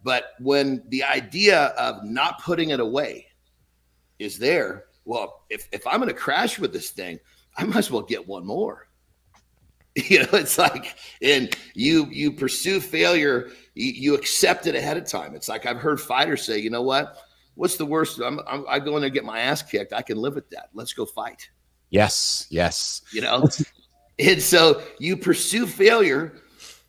But when the idea of not putting it away is there, well, if I'm going to crash with this thing, I might as well get one more. It's like, and you pursue failure, you accept it ahead of time. It's like I've heard fighters say, you know what? What's the worst? I go in there and get my ass kicked. I can live with that. Let's go fight. Yes. And so you pursue failure,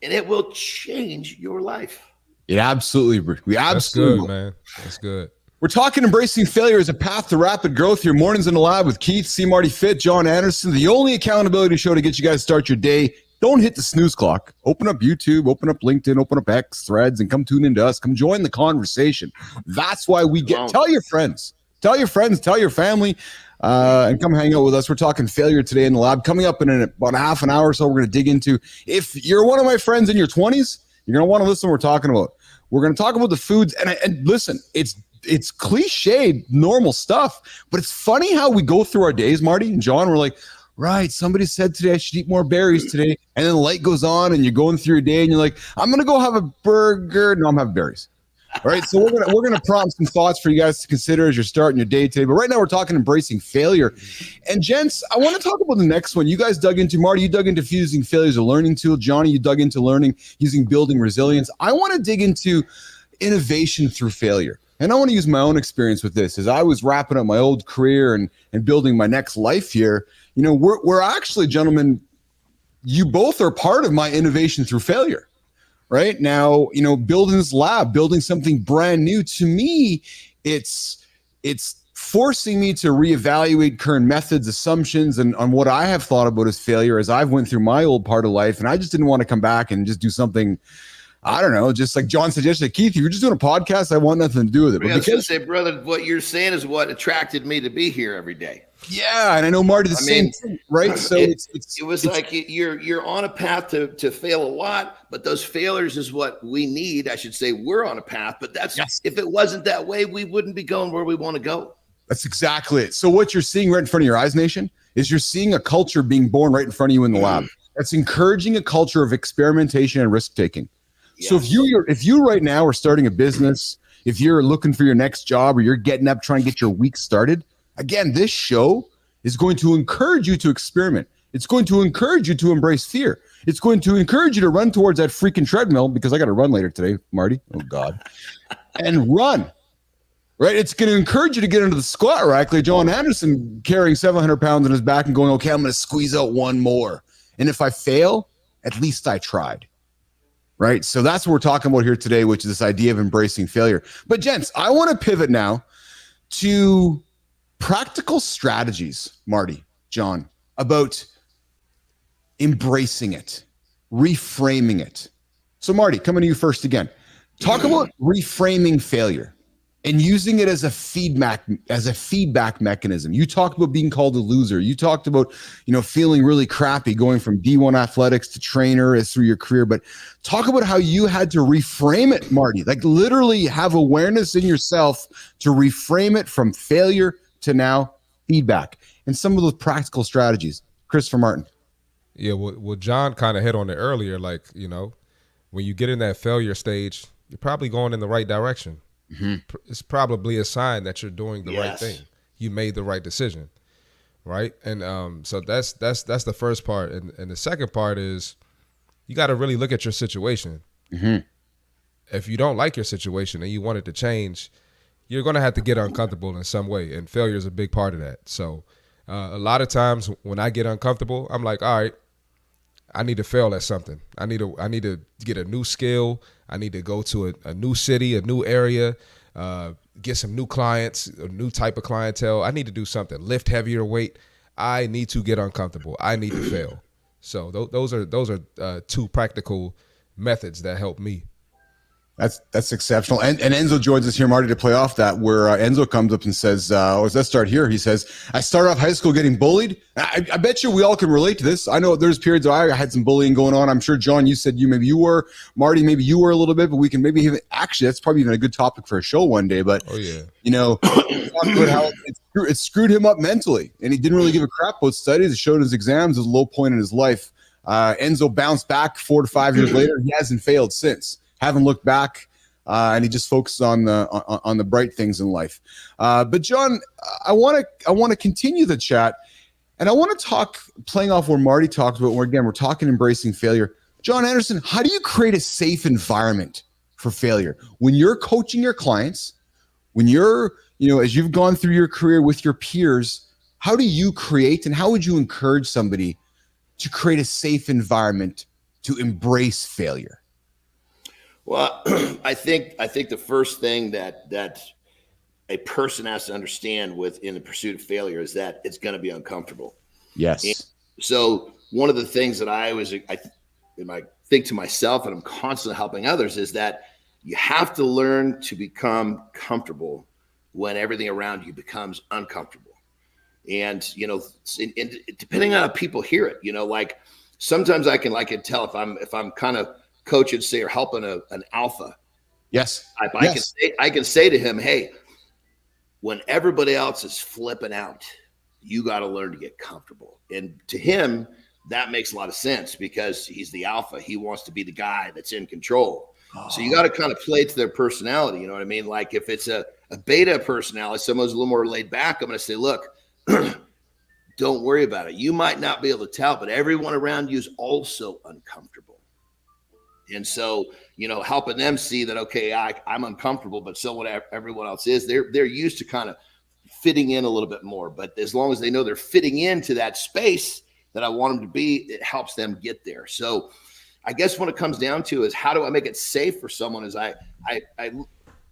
and it will change your life. That's good, man. That's good. We're talking embracing failure as a path to rapid growth. Your mornings in the lab with Keith, C. Marty Fit, John Anderson, the only accountability show to get you guys to start your day. Don't hit the snooze clock. Open up YouTube, open up LinkedIn, open up X, Threads, and come tune into us. Come join the conversation. That's why tell your friends, tell your family, and come hang out with us. We're talking failure today in the lab. Coming up in about a half an hour or so, we're going to dig into, if you're one of my friends in your 20s, you're going to want to listen to what we're talking about. We're going to talk about the foods. And listen, it's cliched, normal stuff, but it's funny how we go through our days, Marty and John. We're like, right, somebody said today I should eat more berries today. And then the light goes on and you're going through your day and you're like, I'm going to go have a burger. No, I'm having berries. All right, so we're gonna prompt some thoughts for you guys to consider as you're starting your day today. But right now we're talking embracing failure. And gents, I want to talk about the next one. You guys dug into, Marty, you dug into using failure as a learning tool. Johnny, you dug into building resilience. I want to dig into innovation through failure. And I want to use my own experience with this. As I was wrapping up my old career and building my next life here, we're actually, gentlemen, you both are part of my innovation through failure. Right now, building this lab, building something brand new, to me, it's forcing me to reevaluate current methods, assumptions, and on what I have thought about as failure as I've went through my old part of life. And I just didn't want to come back and just do something, I don't know, just like John suggested, Keith, if you're just doing a podcast, I want nothing to do with it. But I was going to say, brother, what you're saying is what attracted me to be here every day. Yeah, and I know Marty same thing, right? So it was like you're on a path to fail a lot, but those failures is what we need. I should say we're on a path, but if it wasn't that way, we wouldn't be going where we want to go. That's exactly it. So what you're seeing right in front of your eyes, Nation, is you're seeing a culture being born right in front of you in the lab. That's encouraging a culture of experimentation and risk taking. Yes. So if you right now are starting a business, if you're looking for your next job, or you're getting up trying to get your week started, again, this show is going to encourage you to experiment. It's going to encourage you to embrace fear. It's going to encourage you to run towards that freaking treadmill, because I got to run later today, Marty. Oh, God. And run. Right? It's going to encourage you to get into the squat rack like John Anderson, carrying 700 pounds on his back and going, okay, I'm going to squeeze out one more. And if I fail, at least I tried. Right? So that's what we're talking about here today, which is this idea of embracing failure. But gents, I want to pivot now to practical strategies, Marty, John, about embracing it, reframing it. So Marty, coming to you first again. Talk about reframing failure and using it as a feedback mechanism. You talked about being called a loser. You talked about, feeling really crappy going from D1 athletics to trainer as through your career, but talk about how you had to reframe it, Marty, like literally have awareness in yourself to reframe it from failure to now feedback, and some of those practical strategies. Christopher Martin. Yeah, well, John kind of hit on it earlier. Like, when you get in that failure stage, you're probably going in the right direction. Mm-hmm. It's probably a sign that you're doing the right thing. You made the right decision, right? And so that's the first part. And the second part is you got to really look at your situation. Mm-hmm. If you don't like your situation and you want it to change, you're going to have to get uncomfortable in some way, and failure is a big part of that. So a lot of times when I get uncomfortable, I'm like, all right, I need to fail at something. I need to get a new skill. I need to go to a new city, a new area, get some new clients, a new type of clientele. I need to do something, lift heavier weight. I need to get uncomfortable. I need to fail. So those are two practical methods that help me. That's exceptional. And Enzo joins us here, Marty, to play off that, where Enzo comes up and says, let's start here. He says, I started off high school getting bullied. I bet you we all can relate to this. I know there's periods where I had some bullying going on. I'm sure, John, you said maybe you were. Marty, maybe you were a little bit, but we can maybe even, actually, that's probably even a good topic for a show one day. But, oh, yeah. Talk about how it screwed him up mentally, and he didn't really give a crap about studies. It showed his exams as a low point in his life. Enzo bounced back 4 to 5 years later. He hasn't failed since. Haven't looked back, and he just focuses on the bright things in life. But John, I want to continue the chat, and I want to talk, playing off where Marty talks about. Where again, we're talking embracing failure. John Anderson, how do you create a safe environment for failure when you're coaching your clients? When you're, as you've gone through your career with your peers, how do you create, and how would you encourage somebody to create a safe environment to embrace failure? Well, I think the first thing that a person has to understand in the pursuit of failure is that it's going to be uncomfortable. Yes. And so one of the things that I think to myself, and I'm constantly helping others, is that you have to learn to become comfortable when everything around you becomes uncomfortable. And depending on how people hear it, like sometimes I can tell if I'm kind of coaching, say, or helping an alpha. Yes. I can say to him, hey, when everybody else is flipping out, you got to learn to get comfortable. And to him, that makes a lot of sense because he's the alpha. He wants to be the guy that's in control. Oh. So you got to kind of play to their personality. You know what I mean? Like if it's a beta personality, someone's a little more laid back, I'm going to say, look, don't worry about it. You might not be able to tell, but everyone around you is also uncomfortable. And so, helping them see that, okay, I'm uncomfortable, but so what everyone else is. They're used to kind of fitting in a little bit more. But as long as they know they're fitting into that space that I want them to be, it helps them get there. So I guess what it comes down to is, how do I make it safe for someone? Is I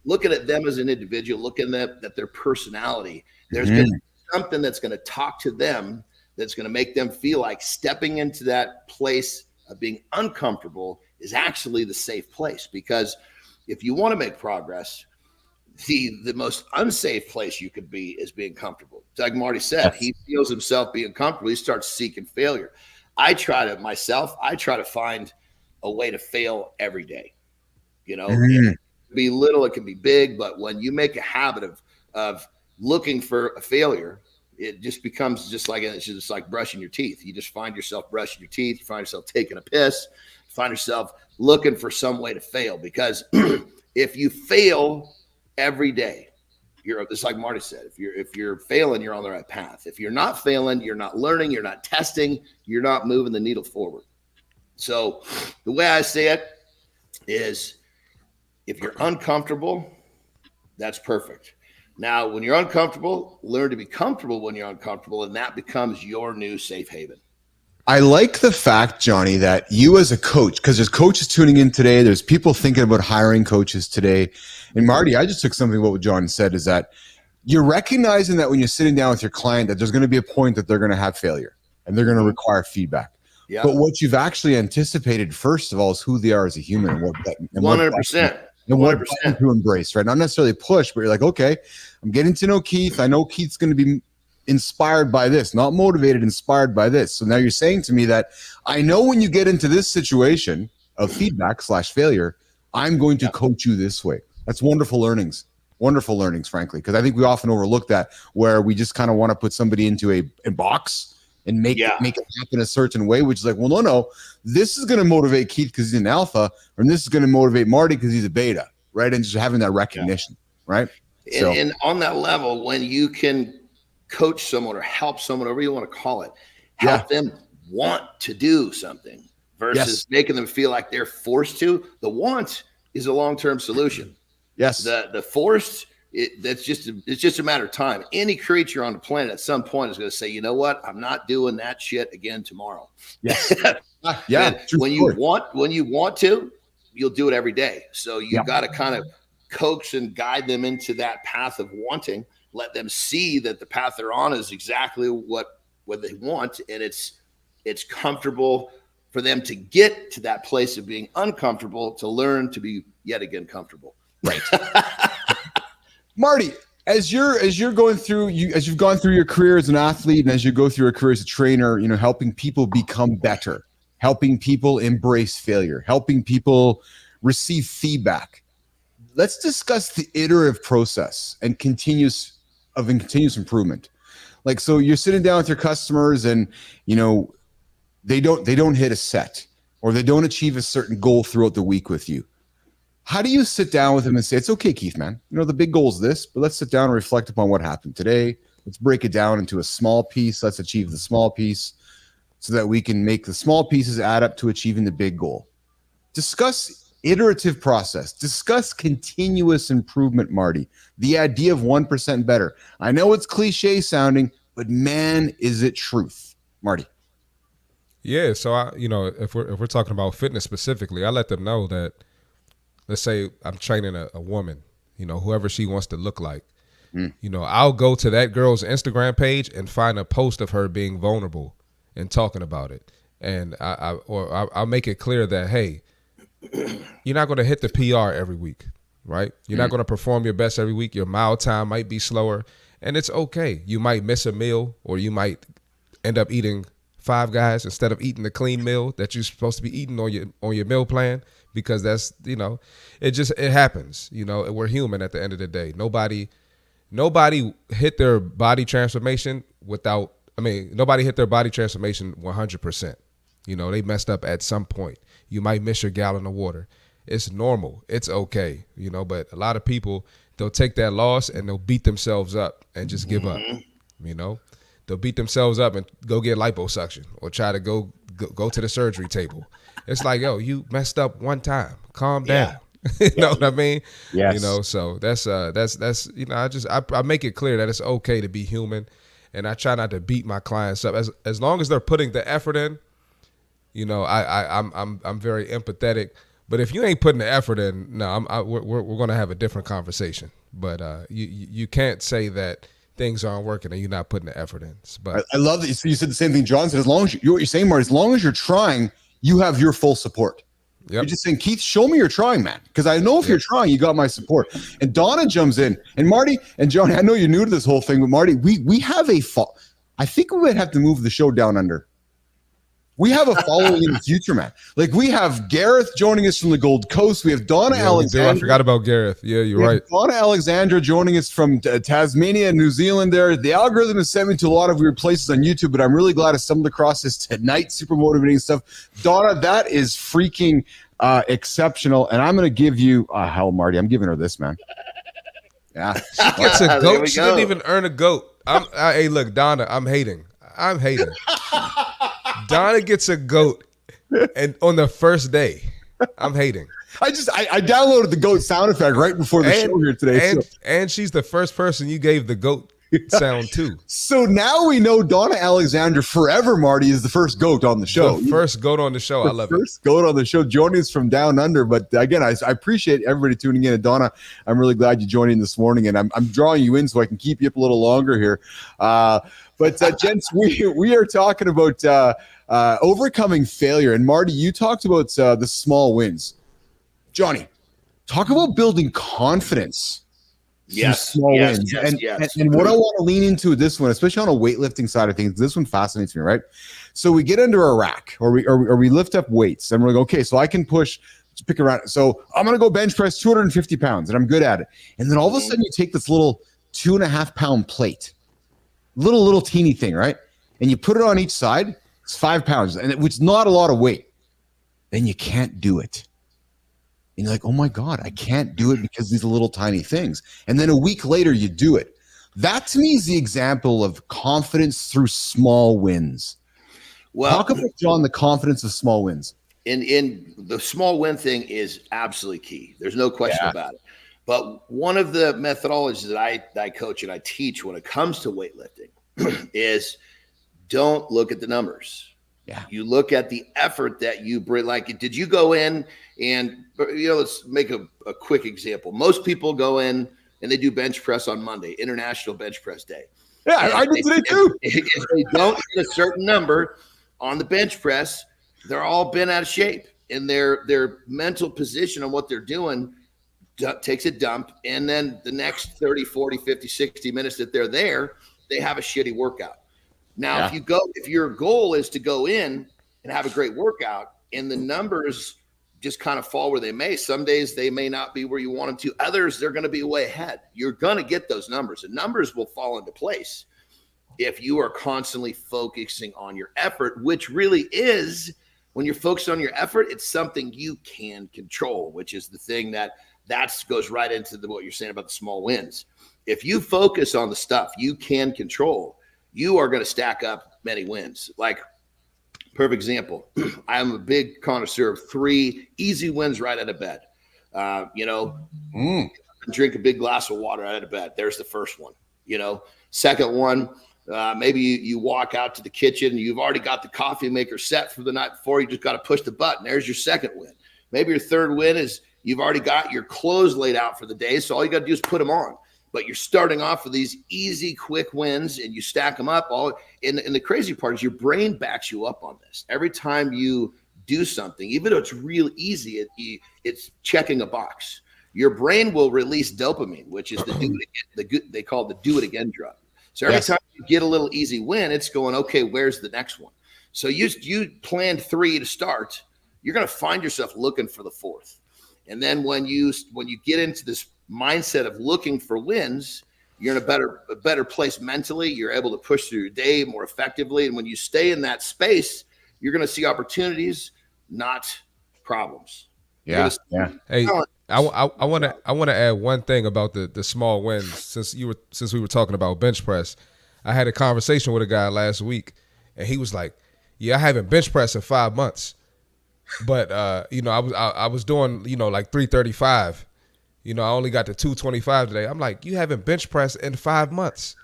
looking at them as an individual, looking at their personality. There's going to be something that's going to talk to them, that's going to make them feel like stepping into that place of being uncomfortable is actually the safe place. Because if you want to make progress, the most unsafe place you could be is being comfortable. Like Marty said, he feels himself being comfortable. He starts seeking failure. I try to find a way to fail every day. It can be little, it can be big, but when you make a habit of looking for a failure, it just becomes it's just like brushing your teeth. You just find yourself brushing your teeth. You find yourself taking a piss. You find yourself looking for some way to fail, because if you fail every day, it's like Marty said, if you're failing, you're on the right path. If you're not failing, you're not learning, you're not testing, you're not moving the needle forward. So the way I say it is, if you're uncomfortable, that's perfect. Now, when you're uncomfortable, learn to be comfortable when you're uncomfortable, and that becomes your new safe haven. I like the fact, Johnny, that you as a coach, because there's coaches tuning in today, there's people thinking about hiring coaches today. And Marty, I just took something what John said, is that you're recognizing that when you're sitting down with your client, that there's going to be a point that they're going to have failure and they're going to require feedback. Yep. But what you've actually anticipated, first of all, is who they are as a human, and what that, 100%. And what to embrace, right? Not necessarily push, but you're like, okay, I'm getting to know Keith. I know Keith's going to be inspired by this, not motivated, inspired by this. So now you're saying to me that I know when you get into this situation of feedback / failure, I'm going to coach you this way. That's wonderful learnings, frankly, because I think we often overlook that, where we just kind of want to put somebody into a box and make it happen a certain way, which is like, well, no, this is going to motivate Keith because he's an alpha, and this is going to motivate Marty because he's a beta, right? And just having that recognition, right? And on that level, when you can coach someone or help someone, whatever you want to call it, help them want to do something versus making them feel like they're forced to. The want is a long-term solution. Yes. The forced, it's just a matter of time. Any creature on the planet at some point is going to say, you know what? I'm not doing that shit again tomorrow. Yes. When you want to, you'll do it every day. So you got to kind of coax and guide them into that path of wanting. Let them see that the path they're on is exactly what they want, and it's comfortable for them to get to that place of being uncomfortable, to learn to be yet again comfortable. Right. Marty, as you're going through, as you've gone through your career as an athlete, and as you go through your career as a trainer, helping people become better, helping people embrace failure, helping people receive feedback. Let's discuss the iterative process and continuous improvement. Like, so you're sitting down with your customers, and they don't hit a set, or they don't achieve a certain goal throughout the week with you. How do you sit down with them and say, it's okay, Keith, man, the big goal is this, but let's sit down and reflect upon what happened today. Let's break it down into a small piece. Let's achieve the small piece so that we can make the small pieces add up to achieving the big goal. Discuss iterative process. Discuss continuous improvement, Marty. The idea of 1% better. I know it's cliche sounding, but man, is it truth, Marty. Yeah. So if we're talking about fitness specifically, I let them know that, let's say I'm training a woman, whoever she wants to look like. I'll go to that girl's Instagram page and find a post of her being vulnerable and talking about it. And I'll make it clear that, hey, you're not going to hit the PR every week, right? You're not going to perform your best every week. Your mile time might be slower, and it's okay. You might miss a meal, or you might end up eating Five Guys instead of eating the clean meal that you're supposed to be eating on your meal plan, because that's, it happens. We're human at the end of the day. Nobody hit their body transformation nobody hit their body transformation 100%. They messed up at some point. You might miss your gallon of water. It's normal. It's okay. But a lot of people, they'll take that loss and they'll beat themselves up and just give up. They'll beat themselves up and go get liposuction, or try to go go to the surgery table. It's like, yo, you messed up one time. Calm down. You know what I mean? Yes. You know, so that's you know, I make it clear that it's okay to be human, and I try not to beat my clients up as long as they're putting the effort in. You know, I'm very empathetic, but if you ain't putting the effort in, no, we're gonna have a different conversation. But you can't say that things aren't working and you're not putting the effort in. But I love that you said the same thing John said. As long as what you're saying, Marty, as long as you're trying, you have your full support. Yep. You're just saying, Keith, show me you're trying, man. Because I know if you're trying, you got my support. And Donna jumps in. And Marty and Johnny, I know you're new to this whole thing, but Marty, we have I think we might have to move the show down under. We have a following in the future, man. Like we have Gareth joining us from the Gold Coast. We have Donna Alexandra. I forgot about Gareth. Yeah, you're right. Donna Alexandra joining us from Tasmania, New Zealand there. The algorithm has sent me to a lot of weird places on YouTube, but I'm really glad I stumbled across this tonight. Super motivating stuff. Donna, that is freaking exceptional. And I'm going to give you, hell, Marty, I'm giving her this, man. Yeah. She gets a goat. She didn't even earn a goat. Hey, look, Donna, I'm hating. Donna gets a goat, and on the first day, I'm hating. I downloaded the goat sound effect right before the show here today. And she's the first person you gave the goat sound to. So now we know Donna Alexandra forever, Marty, is the first goat on the show. The first goat on the show. I love it. First goat on the show, joining us from down under. But again, I appreciate everybody tuning in. And Donna, I'm really glad you joined in this morning, and I'm drawing you in so I can keep you up a little longer here. But gents, we are talking about overcoming failure. And Marty, you talked about the small wins. Johnny, talk about building confidence. Yes, small wins. And what I want to lean into this one, especially on a weightlifting side of things, this one fascinates me, right? So we get under a rack or we lift up weights and we're like, okay, so I can push, pick around. So I'm going to go bench press 250 pounds and I'm good at it. And then all of a sudden you take this little 2.5 pound plate, little teeny thing, right? And you put it on each side. It's 5 pounds, which is not a lot of weight. Then you can't do it. And you're like, oh my God, I can't do it because these are little tiny things. And then a week later, you do it. That to me is the example of confidence through small wins. Well, talk about, John, the confidence of small wins. In the small win thing is absolutely key. There's no question about it. But one of the methodologies that I coach and I teach when it comes to weightlifting is don't look at the numbers. Yeah. You look at the effort that you bring. Like, did you go in and, let's make a quick example. Most people go in and they do bench press on Monday, International Bench Press Day. Yeah, I did today too. If they don't hit a certain number on the bench press, they're all bent out of shape. And their mental position on what they're doing takes a dump. And then the next 30, 40, 50, 60 minutes that they're there, they have a shitty workout. Now, if your goal is to go in and have a great workout and the numbers just kind of fall where they may, some days they may not be where you want them to. Others, they're going to be way ahead. You're going to get those numbers. The numbers will fall into place if you are constantly focusing on your effort, which really is, when you're focused on your effort, it's something you can control, which is the thing that goes right into what you're saying about the small wins. If you focus on the stuff you can control, you are going to stack up many wins. Like, perfect example, I'm a big connoisseur of 3 easy wins right out of bed. Drink a big glass of water out of bed. There's the first one. Second one, maybe you walk out to the kitchen and you've already got the coffee maker set for the night before. You just got to push the button. There's your second win. Maybe your third win is you've already got your clothes laid out for the day. So all you got to do is put them on. But you're starting off with these easy, quick wins, and you stack them up. And the crazy part is your brain backs you up on this. Every time you do something, even though it's real easy, it's checking a box. Your brain will release dopamine, which is they call it the do it again drug. So every time you get a little easy win, it's going, okay, where's the next one? So you planned 3 to start. You're going to find yourself looking for the 4th. And then when you get into this mindset of looking for wins, you're in a better place mentally. You're able to push through your day more effectively. And when you stay in that space, you're going to see opportunities, not problems. Yeah. Hey, I want to add one thing about the small wins. Since we were talking about bench press, I had a conversation with a guy last week, and he was like, yeah, I haven't bench pressed in 5 months, but I was doing like 335. I only got to 225 today. I'm like, you haven't bench pressed in 5 months.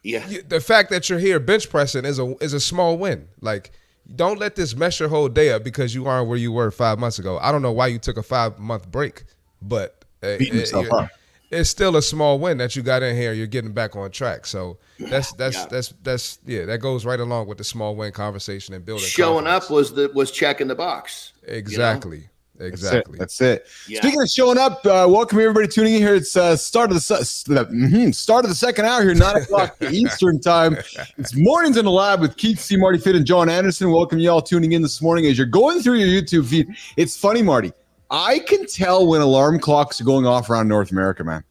Yeah. The fact that you're here bench pressing is a small win. Like, don't let this mess your whole day up because you aren't where you were 5 months ago. I don't know why you took a 5-month break, but Beating yourself up. It's still a small win that you got in here. You're getting back on track. So that goes right along with the small win conversation and building. Showing confidence. up was checking the box. Exactly. Exactly. That's it. Yeah. Speaking of showing up, welcome everybody tuning in here. It's start of the second hour here, 9 o'clock Eastern time. It's Mornings in the Lab with Keith C. Marty Fitt and John Anderson. Welcome you all tuning in this morning as you're going through your YouTube feed. It's funny, Marty. I can tell when alarm clocks are going off around North America, man.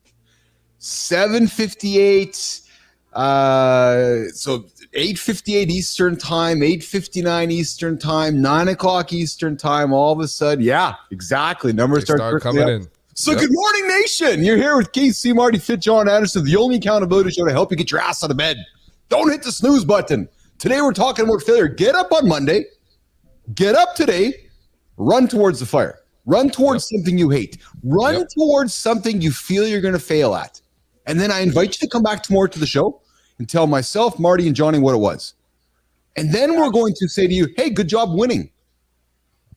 7:58. So 8:58 Eastern time, 8:59 Eastern time, 9 o'clock Eastern time. All of a sudden, yeah, exactly. Numbers start coming in. So Good morning, nation. You're here with Keith C. Marty Fitt, John Anderson, the only accountability show to help you get your ass out of bed. Don't hit the snooze button. Today we're talking about failure. Get up on Monday. Get up today. Run towards the fire. Run towards something you hate. Run towards something you feel you're going to fail at. And then I invite you to come back tomorrow to the show and tell myself, Marty, and Johnny what it was. And then we're going to say to you, hey, good job winning.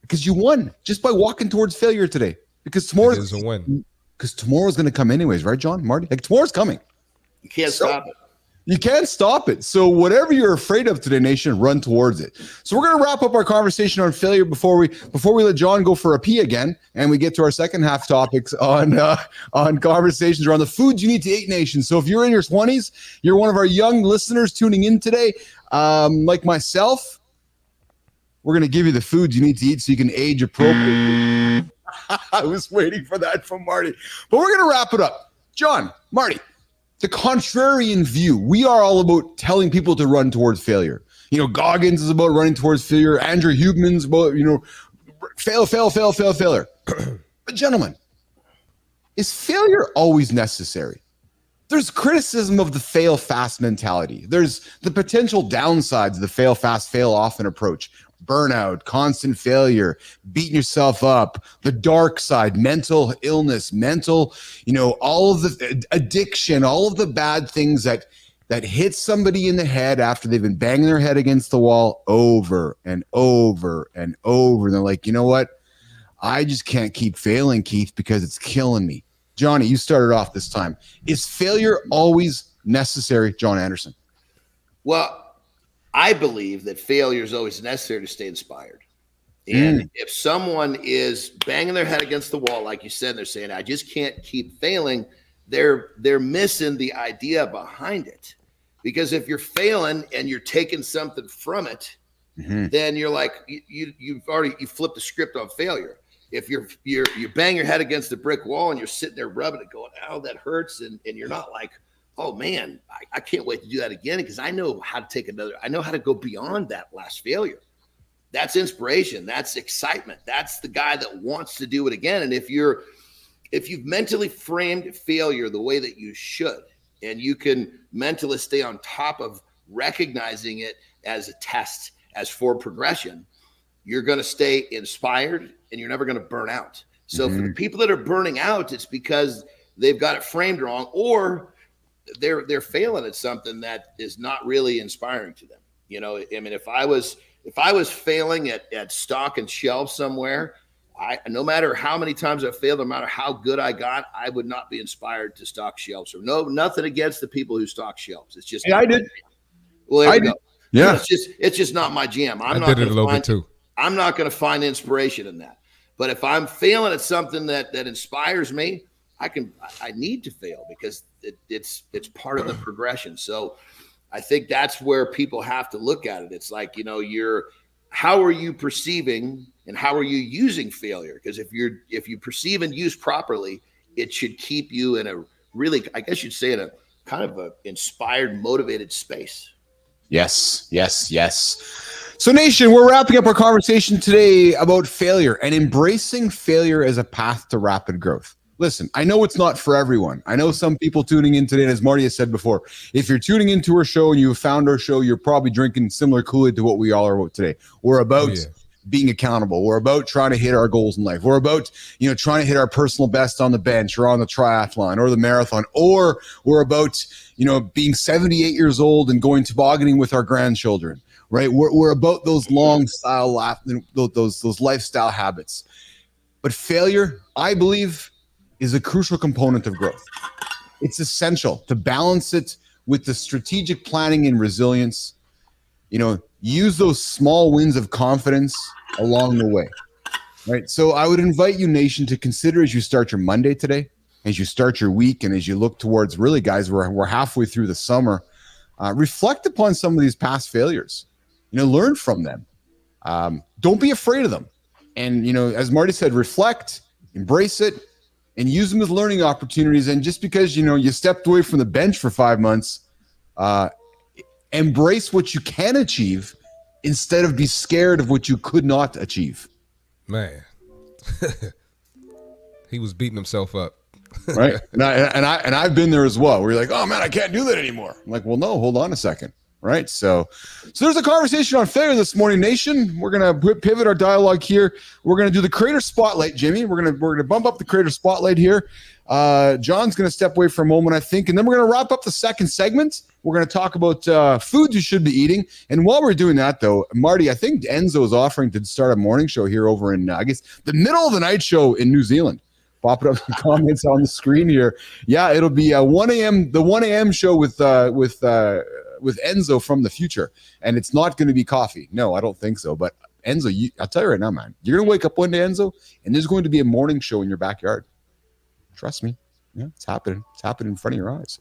Because you won just by walking towards failure today. Because tomorrow is a win. Because tomorrow's going to come anyways, right, John, Marty? Like tomorrow's coming. You can't stop it. You can't stop it. So whatever you're afraid of today, nation, run towards it. So we're going to wrap up our conversation on failure before we let John go for a pee again, and we get to our second half topics on conversations around the foods you need to eat, nation. So if you're in your 20s, you're one of our young listeners tuning in today, like myself, we're going to give you the foods you need to eat so you can age appropriately. I was waiting for that from Marty, but we're going to wrap it up. John, Marty. The contrarian view. We are all about telling people to run towards failure. Goggins is about running towards failure. Andrew Huberman's about, failure. But gentlemen, is failure always necessary? There's criticism of the fail fast mentality. There's the potential downsides of the fail fast, fail often approach. Burnout, constant failure, beating yourself up, the dark side, mental illness, all of the addiction, all of the bad things that hit somebody in the head after they've been banging their head against the wall over and over and over. And they're like, you know what? I just can't keep failing, Keith, because it's killing me. Johnny, you started off this time. Is failure always necessary, John Anderson? Well, I believe that failure is always necessary to stay inspired. And if someone is banging their head against the wall, like you said, they're saying, I just can't keep failing, they're missing the idea behind it. Because if you're failing and you're taking something from it, then you're like, you flipped the script on failure. If you bang your head against the brick wall and you're sitting there rubbing it going, oh, that hurts. And you're not like, oh man, I can't wait to do that again because I know how to I know how to go beyond that last failure. That's inspiration. That's excitement. That's the guy that wants to do it again. And if you've mentally framed failure the way that you should, and you can mentally stay on top of recognizing it as a test, as for progression, you're going to stay inspired and you're never going to burn out. So for the people that are burning out, it's because they've got it framed wrong, or they're failing at something that is not really inspiring to them. If I was failing at stock and shelves somewhere, no matter how many times I failed, no matter how good I got, I would not be inspired to stock shelves. Or nothing against the people who stock shelves. It's just I did. Well, there we go. Yeah, it's just not my jam. I did it a little bit too. I'm not going to find inspiration in that. But if I'm failing at something that inspires me, I need to fail because it's part of the progression. So I think that's where people have to look at it. It's like, how are you perceiving and how are you using failure? Because if you perceive and use properly, it should keep you in a really, I guess you'd say, in a kind of a inspired, motivated space. Yes. So nation, we're wrapping up our conversation today about failure and embracing failure as a path to rapid growth. listen, I know it's not for everyone. I know some people tuning in today, and as Marty has said before, if you're tuning into our show and you found our show, you're probably drinking similar Kool-Aid to what we all are about today. We're about being accountable. We're about trying to hit our goals in life. We're about, trying to hit our personal best on the bench or on the triathlon or the marathon, or we're about, being 78 years old and going tobogganing with our grandchildren, right? We're about those long style, those lifestyle habits. But failure, I believe, is a crucial component of growth. It's essential to balance it with the strategic planning and resilience. Use those small wins of confidence along the way, right? So I would invite you, nation, to consider as you start your Monday today, as you start your week, and as you look towards, really, guys, we're halfway through the summer, reflect upon some of these past failures. Learn from them. Don't be afraid of them. And, as Marty said, reflect, embrace it, and use them as learning opportunities. And just because, you stepped away from the bench for 5 months, embrace what you can achieve instead of be scared of what you could not achieve. Man, he was beating himself up. Right. And I've been there as well, where you're like, oh man, I can't do that anymore. I'm like, well, no, hold on a second. Right. So there's a conversation on failure this morning, nation. We're going to pivot our dialogue here. We're going to do the creator spotlight, Jimmy. We're going to bump up the creator spotlight here. John's going to step away for a moment, I think, and then we're going to wrap up the second segment. We're going to talk about foods you should be eating. And while we're doing that, though, Marty, I think Enzo is offering to start a morning show here over in, I guess, the middle of the night show in New Zealand. Pop it up in the comments on the screen here. Yeah, it'll be 1 a.m. The 1 a.m. show with Enzo from the future, and it's not going to be coffee. No, I don't think so. But Enzo, I'll tell you right now, man, you're going to wake up one day, Enzo, and there's going to be a morning show in your backyard. Trust me. Yeah, it's happening. It's happening in front of your eyes.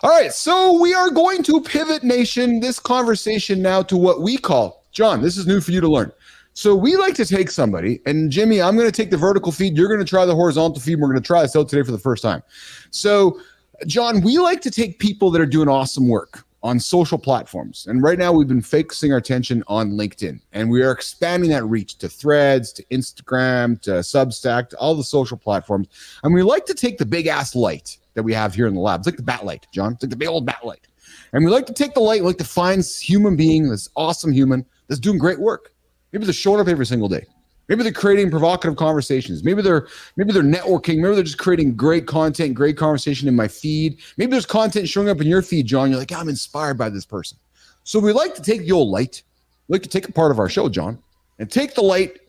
All right, so we are going to pivot, nation, this conversation now to what we call, John, this is new for you to learn. So we like to take somebody, and Jimmy, I'm going to take the vertical feed. You're going to try the horizontal feed. We're going to try this out today for the first time. So, John, we like to take people that are doing awesome work on social platforms. And right now we've been focusing our attention on LinkedIn, and we are expanding that reach to Threads, to Instagram, to Substack, to all the social platforms. And we like to take the big ass light that we have here in the lab. It's like the bat light, John. It's like the big old bat light. And we like to take the light, we like to find this human being, this awesome human that's doing great work. Maybe they're showing up every single day. Maybe they're creating provocative conversations. Maybe they're networking. Maybe they're just creating great content, great conversation in my feed. Maybe there's content showing up in your feed, John. You're like, yeah, I'm inspired by this person. So we like to take the old light. We like to take a part of our show, John, and take the light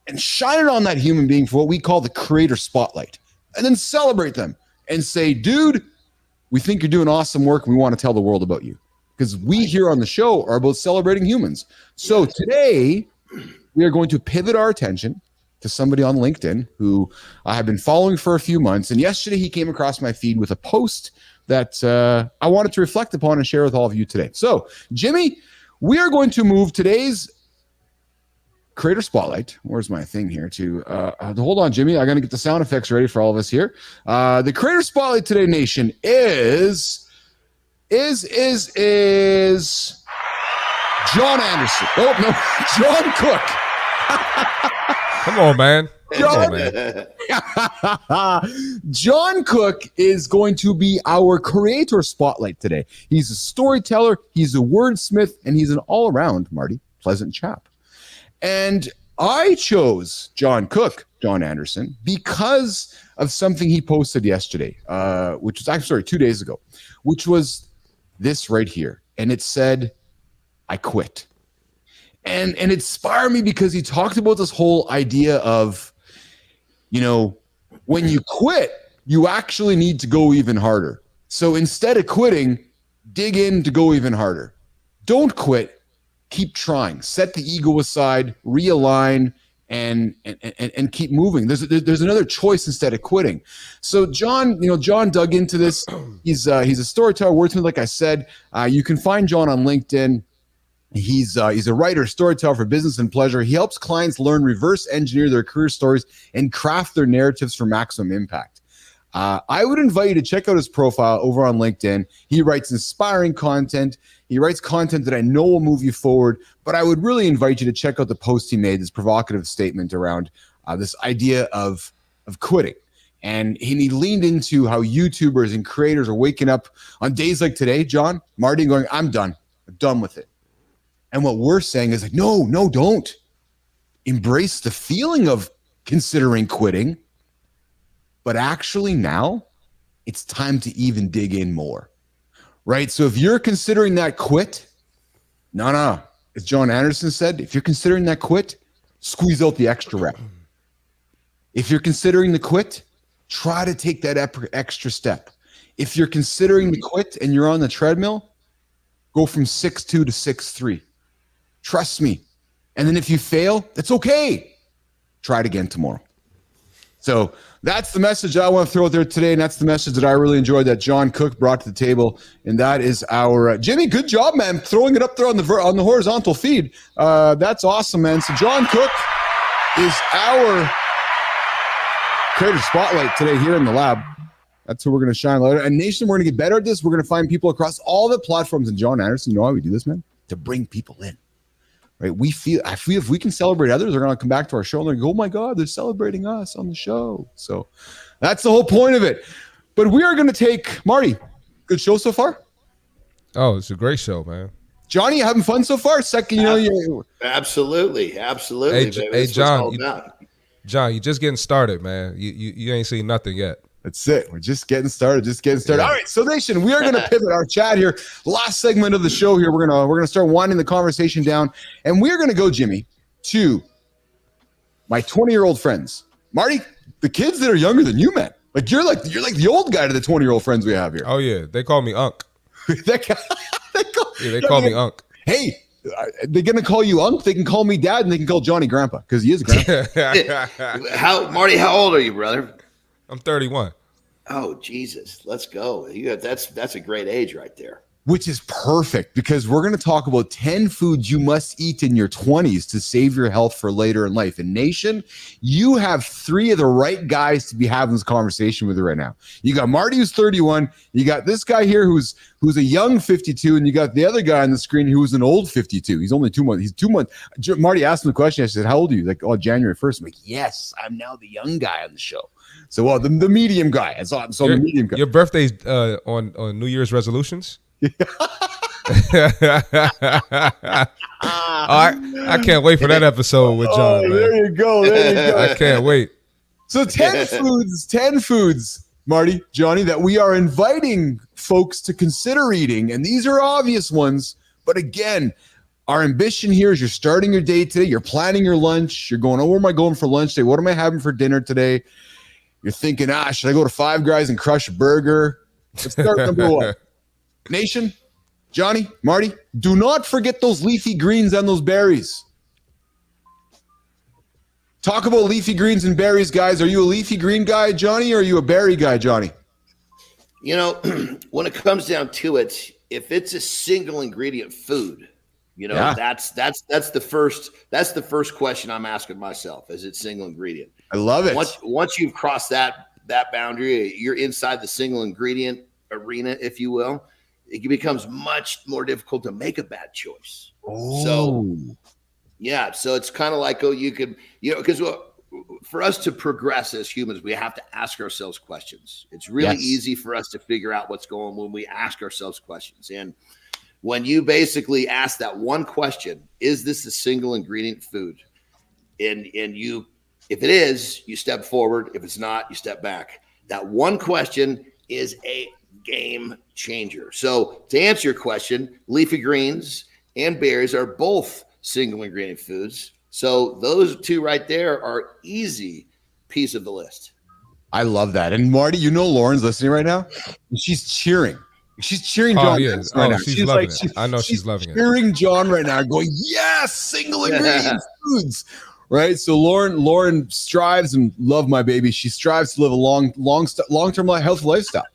and shine it on that human being for what we call the creator spotlight, and then celebrate them and say, dude, we think you're doing awesome work. And we want to tell the world about you, because we here on the show are about celebrating humans. So today, we are going to pivot our attention to somebody on LinkedIn who I have been following for a few months. And yesterday he came across my feed with a post that I wanted to reflect upon and share with all of you today. So, Jimmy, we are going to move today's creator spotlight. Where's my thing here to hold on, Jimmy. I got to get the sound effects ready for all of us here. The creator spotlight today, nation, is John Anderson. Oh, no, John Cook. Come on, man. John Cook is going to be our creator spotlight today. He's a storyteller, he's a wordsmith, and he's an all-around, Marty, pleasant chap. And I chose John Anderson, because of something he posted yesterday, which was actually 2 days ago, which was this right here. And it said, I quit. And it inspired me because he talked about this whole idea of, when you quit, you actually need to go even harder. So instead of quitting, dig in to go even harder. Don't quit. Keep trying. Set the ego aside, realign, and keep moving. There's another choice instead of quitting. So John dug into this. He's a storyteller, wordsmith, like I said. You can find John on LinkedIn. He's a writer, storyteller for business and pleasure. He helps clients learn, reverse engineer their career stories, and craft their narratives for maximum impact. I would invite you to check out his profile over on LinkedIn. He writes inspiring content. He writes content that I know will move you forward, but I would really invite you to check out the post he made, this provocative statement around this idea of quitting. And he leaned into how YouTubers and creators are waking up on days like today, John, Marty, going, I'm done with it. And what we're saying is like, no, don't. Embrace the feeling of considering quitting. But actually now it's time to even dig in more, right? So if you're considering that quit, no. As John Anderson said, if you're considering that quit, squeeze out the extra rep. If you're considering the quit, try to take that extra step. If you're considering the quit and you're on the treadmill, go from 6.2 to 6.3. Trust me. And then if you fail, that's okay. Try it again tomorrow. So that's the message I want to throw out there today. And that's the message that I really enjoyed that John Cook brought to the table. And that is our Jimmy, good job, man. Throwing it up there on the horizontal feed. That's awesome, man. So John Cook is our creator spotlight today here in the lab. That's who we're going to shine later. And Nation, we're going to get better at this. We're going to find people across all the platforms. And John Anderson, you know how we do this, man? To bring people in. Right? I feel if we can celebrate others, they're going to come back to our show and they're going to go, oh my God, they're celebrating us on the show. So that's the whole point of it. But we are going to take Marty. Good show so far? Oh, it's a great show, man. Johnny, you having fun so far? Second, Absolutely. Hey, John, you just getting started, man. You ain't seen nothing yet. That's it. We're just getting started. Yeah. All right, so Nation, we are going to pivot our chat here. Last segment of the show here. We're gonna start winding the conversation down, and we're going to go, Jimmy, to my 20-year-old friends. Marty, the kids that are younger than you, man. Like you're like the old guy to the 20-year-old friends we have here. Oh yeah, they call me Unc. they call me Unc. Hey, they're going to call you Unc. They can call me Dad, and they can call Johnny Grandpa because he is Grandpa. Marty, how old are you, brother? I'm 31. Oh, Jesus. Let's go. That's a great age right there. Which is perfect because we're going to talk about 10 foods you must eat in your 20s to save your health for later in life. And Nation, you have 3 of the right guys to be having this conversation with you right now. You got Marty, who's 31. You got this guy here who's a young 52. And you got the other guy on the screen who's an old 52. He's only 2 months. He's 2 months. Marty asked him the question. I said, how old are you? Like, oh, January 1st. I'm like, yes, I'm now the young guy on the show. So, well, the medium guy. The medium guy. Your birthday's on New Year's resolutions? I can't wait for that episode with John. Man. There you go. I can't wait. So 10 foods, Marty, Johnny, that we are inviting folks to consider eating. And these are obvious ones. But again, our ambition here is you're starting your day today. You're planning your lunch. You're going, oh, where am I going for lunch today? What am I having for dinner today? You're thinking, should I go to Five Guys and crush a burger? Let's start number 1. Nation, Johnny, Marty, do not forget those leafy greens and those berries. Talk about leafy greens and berries, guys. Are you a leafy green guy, Johnny, or are you a berry guy, Johnny? You know, when it comes down to it, if it's a single ingredient food, that's the first question I'm asking myself. Is it single ingredient? I love it. Once you've crossed that boundary, you're inside the single ingredient arena, if you will. It becomes much more difficult to make a bad choice. Oh. So it's kind of like, because for us to progress as humans, we have to ask ourselves questions. It's really easy for us to figure out what's going on when we ask ourselves questions. And when you basically ask that one question, is this a single ingredient food? And if it is, you step forward. If it's not, you step back. That one question is a game changer. So to answer your question, leafy greens and berries are both single ingredient foods. So those 2 right there are easy piece of the list. I love that. And Marty, Lauren's listening right now. She's cheering. She's cheering John right now. She's loving it. I know she's loving it. Cheering John right now, going, yes, single ingredient foods. Right. So Lauren strives, and love my baby. She strives to live a long-term health lifestyle.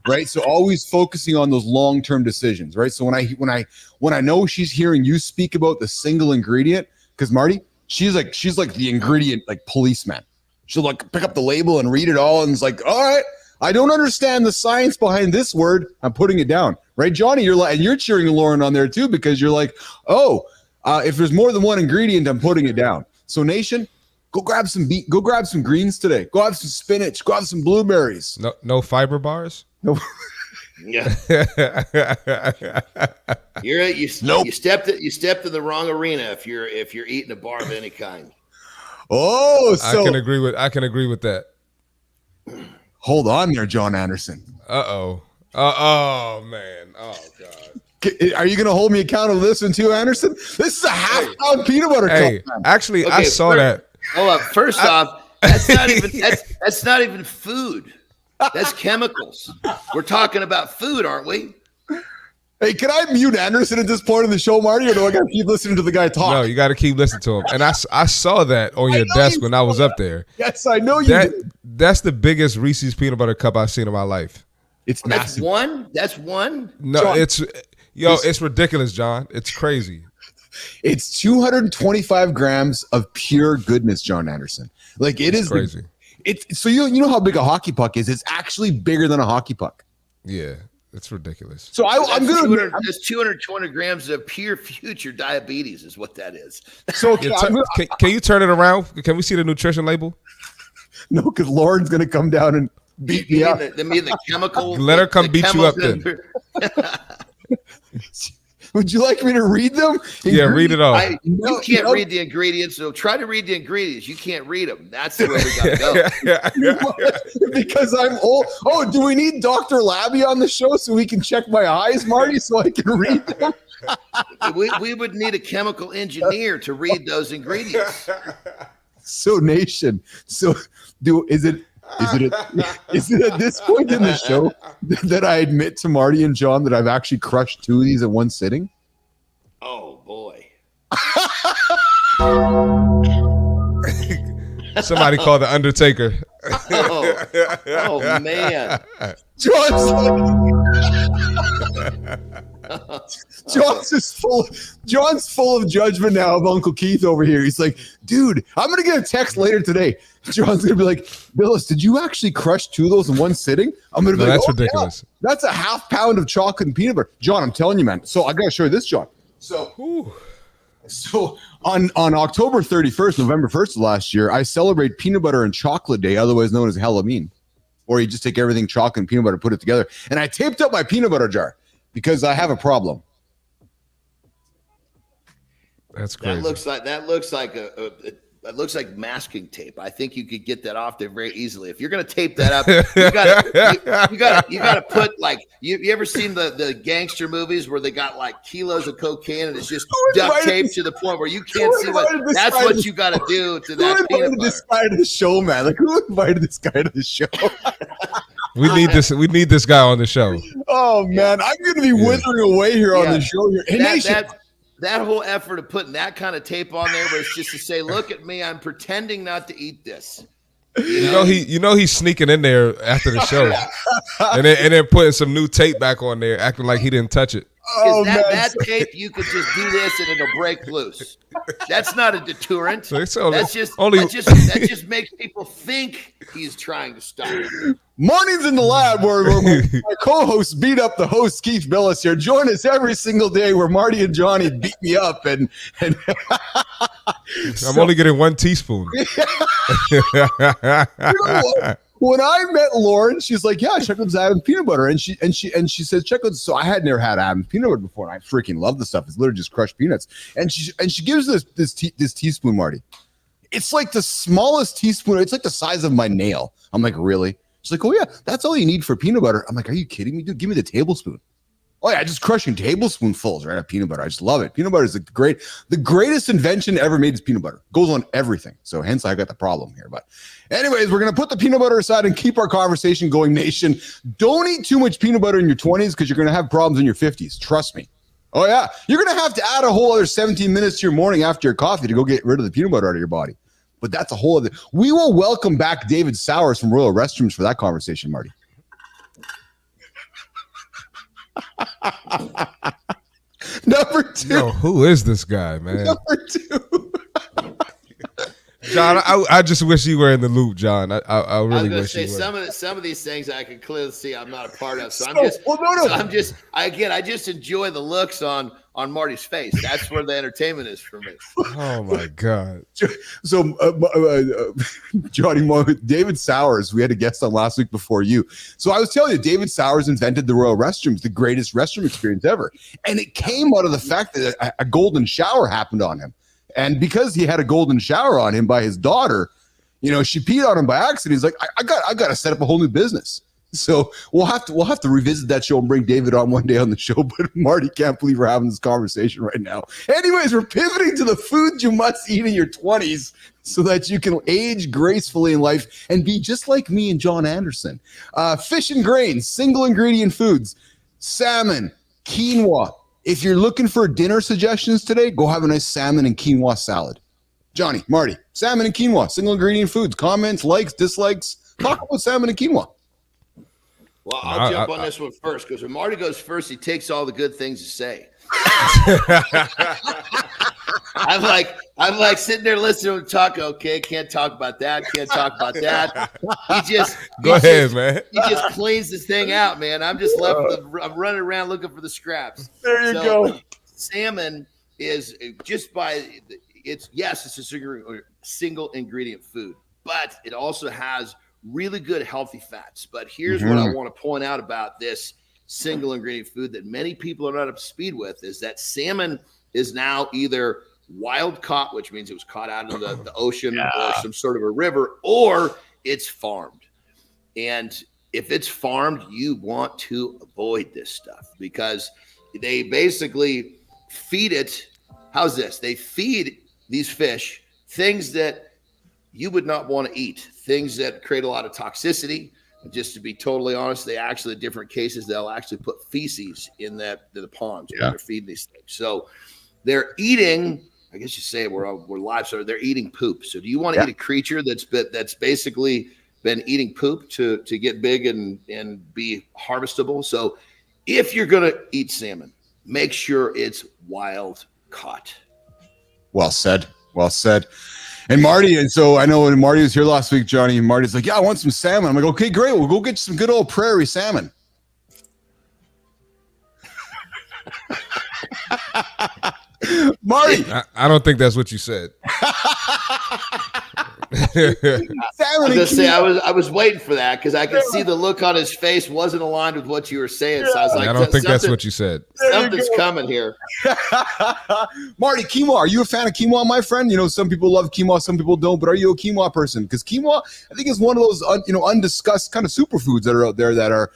Right. So always focusing on those long-term decisions. Right. So when I know she's hearing you speak about the single ingredient, because Marty, she's like the ingredient, like policeman. She'll like pick up the label and read it all. And it's like, all right, I don't understand the science behind this word. I'm putting it down. Right, Johnny, you're cheering Lauren on there too, because you're like, if there's more than one ingredient, I'm putting it down. So Nation, Go grab some Go grab some greens today. Go have some spinach. Go have some blueberries. No fiber bars. No. Yeah. You stepped in the wrong arena if you're eating a bar of any kind. Oh, I can agree with that. Hold on there, John Anderson. Oh man. Oh God. Are you going to hold me accountable to this one too, Anderson? This is a half-pound peanut butter cup. Man. Actually, okay, I saw that. Hold up. First off, that's not even food. That's chemicals. We're talking about food, aren't we? Hey, can I mute Anderson at this point in the show, Marty, or do I got to keep listening to the guy talk? No, you got to keep listening to him. And I saw that on your desk when I was up there. Yes, I know you did. That's the biggest Reese's peanut butter cup I've seen in my life. It's massive. That's one? No, John, it's ridiculous, John. It's crazy. It's 225 grams of pure goodness, John Anderson. Like it is crazy. So you know how big a hockey puck is? It's actually bigger than a hockey puck. Yeah, it's ridiculous. So I'm going to. That's 220 grams of pure future diabetes is what that is. So can you turn it around? Can we see the nutrition label? No, because Lauren's going to come down and beat me up. The chemical. Let her come beat you up then. Would you like me to read them? Yeah, read it all. You can't read the ingredients, so try to read the ingredients. You can't read them. That's the way we got to go. Because I'm old. Oh, do we need Dr. Labby on the show so we can check my eyes, Marty, so I can read them? we would need a chemical engineer to read those ingredients. So, Nation. So, is it at this point in the show that I admit to Marty and John that I've actually crushed two of these in one sitting? Oh, boy. Somebody call the Undertaker. Oh man. John's full of judgment now of Uncle Keith over here. He's like, dude, I'm gonna get a text later today. John's gonna be like, Bilous, did you actually crush two of those in one sitting? I'm gonna be like, that's ridiculous. Yeah, that's a half pound of chocolate and peanut butter. John, I'm telling you, man. So I gotta show you this, John. So on October 31st, November 1st of last year, I celebrate Peanut Butter and Chocolate Day, otherwise known as Halloween. Or you just take everything chocolate and peanut butter, put it together. And I taped up my peanut butter jar because I have a problem. That's crazy. That looks like masking tape. I think you could get that off there very easily. If you're going to tape that up, you got to put like you ever seen the gangster movies where they got like kilos of cocaine and it's just duct taped to the point where you can't see what. That's what you got to do to that peanut butter. This guy to the show, man. Like who invited this guy to the show? We need this guy on the show. Oh man, I'm going to be withering away here on the show here. Hey, that whole effort of putting that kind of tape on there was just to say, look at me, I'm pretending not to eat this. You know he's sneaking in there after the show. and then putting some new tape back on there, acting like he didn't touch it. Oh, that tape, you could just do this and it'll break loose. That's not a deterrent. That just makes people think he's trying to stop it. Mornings in the lab where my co-hosts beat up the host Keith Bilous here. Join us every single day where Marty and Johnny beat me up and I'm only getting 1 teaspoon. You know what? When I met Lauren, she's like, "Yeah, Chocolate's Adam's peanut butter," and she says Chocolate. So I had never had Adam's peanut butter before, and I freaking love the stuff. It's literally just crushed peanuts. And she gives this teaspoon, Marty. It's like the smallest teaspoon. It's like the size of my nail. I'm like, really? She's like, "Oh yeah, that's all you need for peanut butter." I'm like, "Are you kidding me, dude? Give me the tablespoon." Oh yeah, just crushing tablespoonfuls right of peanut butter. I just love it. Peanut butter is the greatest invention ever made is peanut butter. Goes on everything. So hence I got the problem here. But anyways, we're gonna put the peanut butter aside and keep our conversation going, nation. Don't eat too much peanut butter in your 20s because you're gonna have problems in your 50s. Trust me. Oh yeah, you're gonna have to add a whole other 17 minutes to your morning after your coffee to go get rid of the peanut butter out of your body. But that's a whole other. We will welcome back David Sowers from Royal Restrooms for that conversation, Marty. Number 2. Yo, who is this guy, man? Number 2. John, I just wish you were in the loop, John. I really wish you were. Some of these things I can clearly see I'm not a part of. So no. I just enjoy the looks on Marty's face. That's where the entertainment is for me. Oh my God. So Johnny, David Sowers, we had a guest on last week before you. So I was telling you, David Sowers invented the Royal Restrooms, the greatest restroom experience ever. And it came out of the fact that a golden shower happened on him. And because he had a golden shower on him by his daughter, she peed on him by accident. He's like, I got to set up a whole new business. So we'll have to revisit that show and bring David on one day on the show. But Marty, can't believe we're having this conversation right now. Anyways, we're pivoting to the foods you must eat in your 20s so that you can age gracefully in life and be just like me and John Anderson. Fish and grains, single ingredient foods, salmon, quinoa. If you're looking for dinner suggestions today, go have a nice salmon and quinoa salad. Johnny, Marty, salmon and quinoa, single ingredient foods, comments, likes, dislikes. Talk about salmon and quinoa. Well, I'll jump on this one first because when Marty goes first, he takes all the good things to say. I'm like sitting there listening to him talk. Okay, can't talk about that. Can't talk about that. He just man. He just cleans this thing out, man. I'm just left. I'm running around looking for the scraps. There you go. Salmon is it's a single ingredient food, but it also has really good healthy fats. But here's what I want to point out about this single ingredient food that many people are not up to speed with is that salmon is now either wild caught, which means it was caught out of the ocean or some sort of a river, or it's farmed. And if it's farmed, you want to avoid this stuff because they basically feed it. How's this? They feed these fish things that you would not want to eat, things that create a lot of toxicity. And just to be totally honest, they actually, in different cases, they'll actually put feces in the ponds when they're feeding these things. So they're eating, I guess you say we're livestock, they're eating poop. So do you want to eat a creature that's basically been eating poop to get big and be harvestable? So if you're going to eat salmon, make sure it's wild caught. Well said. Well said. And Marty, and so I know when Marty was here last week, Johnny, and Marty's like, yeah, I want some salmon. I'm like, okay, great. We'll go get some good old prairie salmon. Marty. I don't think that's what you said. I was waiting for that because I could see the look on his face wasn't aligned with what you were saying. So I was like, I don't think that's what you said. Something's coming here. Marty, quinoa. Are you a fan of quinoa, my friend? Some people love quinoa, some people don't. But are you a quinoa person? Because quinoa, I think, is one of those undiscussed kind of superfoods that are out there that are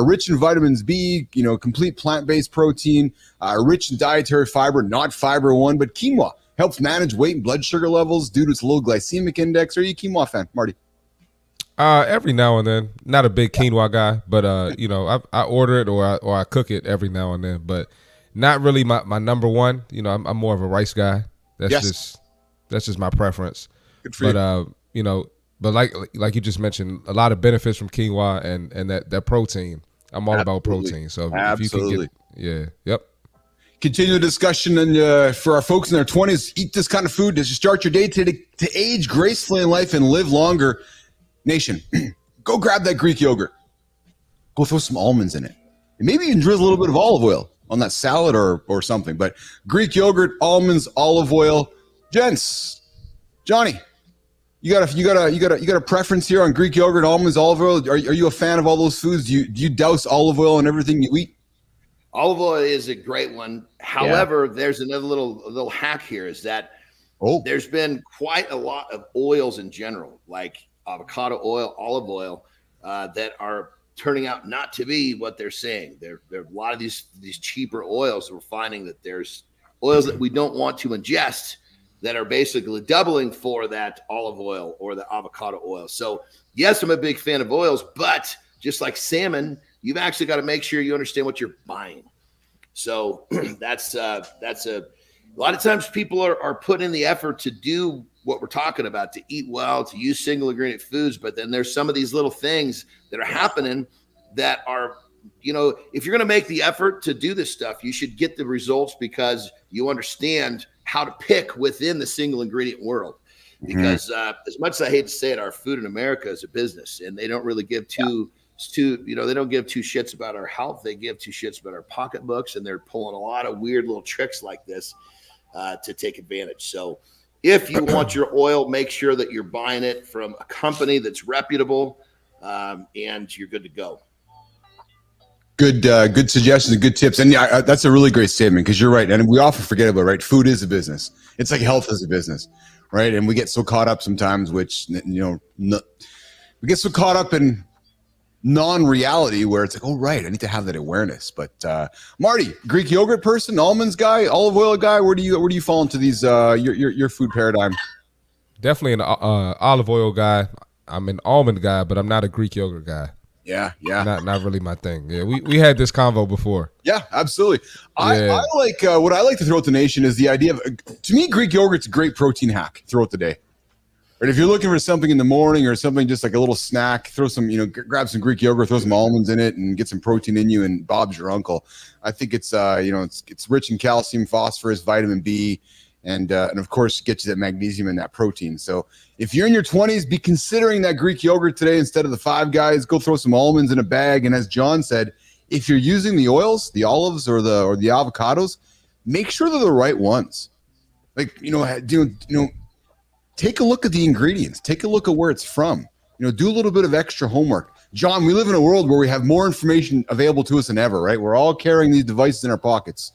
rich in vitamins B, complete plant-based protein, rich in dietary fiber, not fiber one, but quinoa helps manage weight and blood sugar levels due to its low glycemic index. Are you a quinoa fan, Marty? Every now and then. Not a big quinoa guy, but I order it or I cook it every now and then. But not really my number one. I'm more of a rice guy. That's just my preference. Good for you. But like you just mentioned, a lot of benefits from quinoa and that protein. I'm all about protein. So if you can get Continue the discussion, and for our folks in their 20s, eat this kind of food as you start your day to age gracefully in life and live longer. Nation, go grab that Greek yogurt. Go throw some almonds in it. And maybe you can drizzle a little bit of olive oil on that salad or something. But Greek yogurt, almonds, olive oil. Gents, Johnny, you got a preference here on Greek yogurt, almonds, olive oil? Are you a fan of all those foods? Do you douse olive oil in everything you eat? Olive oil is a great one. However, there's another little hack here is that there's been quite a lot of oils in general, like avocado oil, olive oil, that are turning out not to be what they're saying. There are a lot of these cheaper oils. We're finding that there's oils that we don't want to ingest that are basically doubling for that olive oil or the avocado oil. So yes, I'm a big fan of oils, but just like salmon, you've actually got to make sure you understand what you're buying. So that's a lot of times people are putting in the effort to do what we're talking about, to eat well, to use single ingredient foods. But then there's some of these little things that are happening that are, if you're going to make the effort to do this stuff, you should get the results because you understand how to pick within the single ingredient world. because as much as I hate to say it, our food in America is a business, and they don't really give they don't give two shits about our health. They give two shits about our pocketbooks, and they're pulling a lot of weird little tricks like this to take advantage. So if you want your oil, make sure that you're buying it from a company that's reputable, and you're good to go. Good suggestions and good tips. And yeah, that's a really great statement, because you're right. And we often forget about, right? Food is a business. It's like health is a business, right? And we get so caught up sometimes, which, we get so caught up in non-reality where it's like, oh, right, I need to have that awareness. But Marty, Greek yogurt person, almonds guy, olive oil guy, where do you fall into these your food paradigm? Definitely an olive oil guy. I'm an almond guy, but I'm not a Greek yogurt guy. Yeah. Not really my thing. Yeah, we had this convo before. Yeah, absolutely. I like what I like to throw at the nation is the idea of, to me, Greek yogurt's a great protein hack throughout the day. Right, if you're looking for something in the morning or something just like a little snack, throw some, grab some Greek yogurt, throw some almonds in it, and get some protein in you. And Bob's your uncle. I think it's it's rich in calcium, phosphorus, vitamin B, and of course gets you that magnesium and that protein. So if you're in your 20s, be considering that Greek yogurt today instead of the Five Guys. Go throw some almonds in a bag. And as John said, if you're using the oils, the olives or the avocados, make sure they're the right ones. Like take a look at the ingredients. Take a look at where it's from. Do a little bit of extra homework. John, we live in a world where we have more information available to us than ever, right? We're all carrying these devices in our pockets.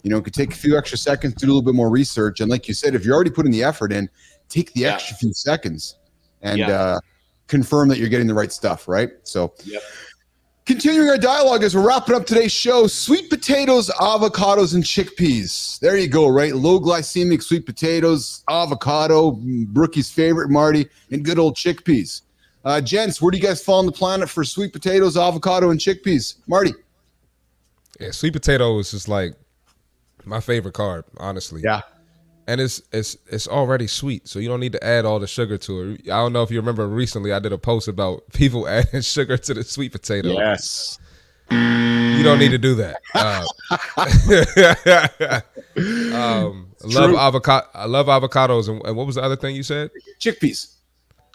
It could take a few extra seconds to do a little bit more research. And like you said, if you're already putting the effort in, take the extra few seconds and confirm that you're getting the right stuff, right? So continuing our dialogue as we're wrapping up today's show, sweet potatoes, avocados, and chickpeas. There you go, right? Low glycemic sweet potatoes, avocado, Brookie's favorite, Marty, and good old chickpeas. Gents, where do you guys fall on the planet for sweet potatoes, avocado, and chickpeas? Marty? Yeah, sweet potato is just like my favorite carb, honestly. Yeah. And it's already sweet, so you don't need to add all the sugar to it. I don't know if you remember recently I did a post about people adding sugar to the sweet potato. Yes. You don't need to do that. I love avocados. And what was the other thing you said? Chickpeas.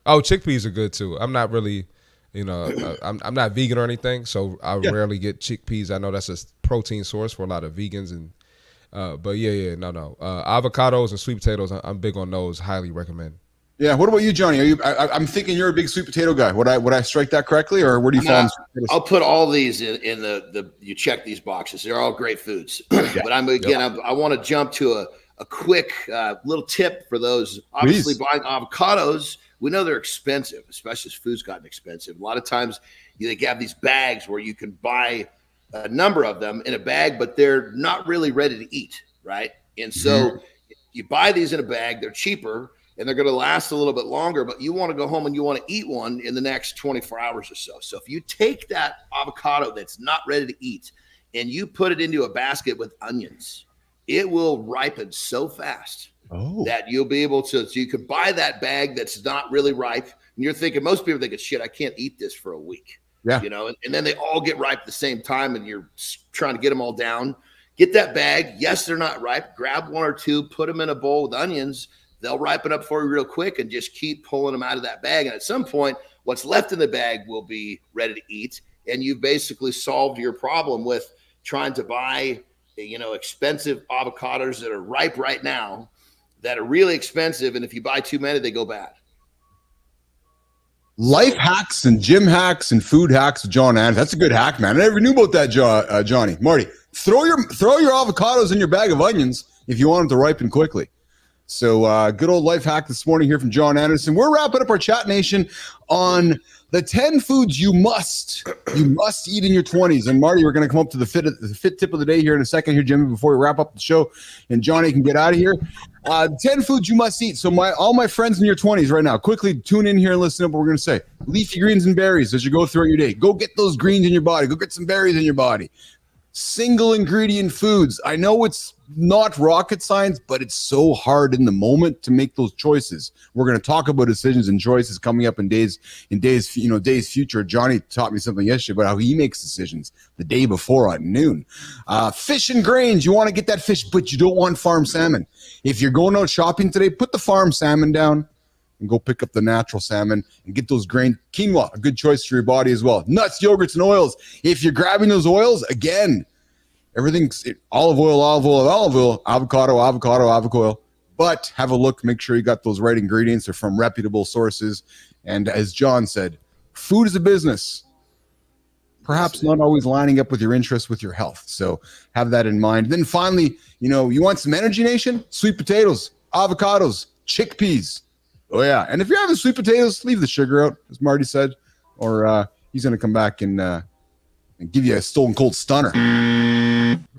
Oh, chickpeas are good too. I'm not really, I'm not vegan or anything, so I rarely get chickpeas. I know that's a protein source for a lot of vegans, and but avocados and sweet potatoes, I'm big on those. Highly recommend. Yeah. What about you, Johnny? I'm thinking you're a big sweet potato guy. Would I strike that correctly, or where do you fall? I'll put all these in the you check these boxes. They're all great foods. But I want to jump to a quick little tip for those obviously buying avocados. We know they're expensive, especially as food's gotten expensive. A lot of times they have these bags where you can buy a number of them in a bag, but they're not really ready to eat, right? And so you buy these in a bag, they're cheaper, and they're going to last a little bit longer, but you want to go home and you want to eat one in the next 24 hours or so. So if you take that avocado that's not ready to eat and you put it into a basket with onions, it will ripen so fast that you'll be able to, so you could buy that bag that's not really ripe. And you're thinking, most people think, shit, I can't eat this for a week. Yeah. And then they all get ripe at the same time and you're trying to get them all down. Get that bag. Yes, they're not ripe. Grab one or two, put them in a bowl with onions. They'll ripen up for you real quick, and just keep pulling them out of that bag. And at some point, what's left in the bag will be ready to eat. And you've basically solved your problem with trying to buy, expensive avocados that are ripe right now that are really expensive. And if you buy too many, they go bad. Life hacks and gym hacks and food hacks with John Anderson. That's a good hack, man. I never knew about that, Johnny. Marty, throw your avocados in your bag of onions if you want them to ripen quickly. So good old life hack this morning here from John Anderson. We're wrapping up our Chat Nation on the 10 foods you must eat in your 20s. And Marty, we're going to come up to the fit tip of the day here in a second here, Jimmy, before we wrap up the show. And Johnny can get out of here. 10 foods you must eat. So all my friends in your 20s right now, quickly tune in here and listen to what we're going to say. Leafy greens and berries as you go throughout your day. Go get those greens in your body. Go get some berries in your body. Single ingredient foods. I know it's not rocket science, but it's so hard in the moment to make those choices. We're going to talk about decisions and choices coming up in days future. Johnny taught me something yesterday about how he makes decisions the day before at noon. Fish and grains. You want to get that fish, but you don't want farm salmon. If you're going out shopping today, put the farm salmon down. and go pick up the natural salmon and get those grain quinoa, a good choice for your body as well. Nuts, yogurts, and oils. If you're grabbing those oils, again, everything's olive oil, avocado, oil. But have a look, make sure you got those right ingredients. They're from reputable sources. And as John said, food is a business. Perhaps not always lining up with your interests, with your health. So have that in mind. Then finally, you want some energy, nation? Sweet potatoes, avocados, chickpeas. Oh, yeah. And if you're having sweet potatoes, leave the sugar out, as Marty said, or he's going to come back and give you a stone cold stunner.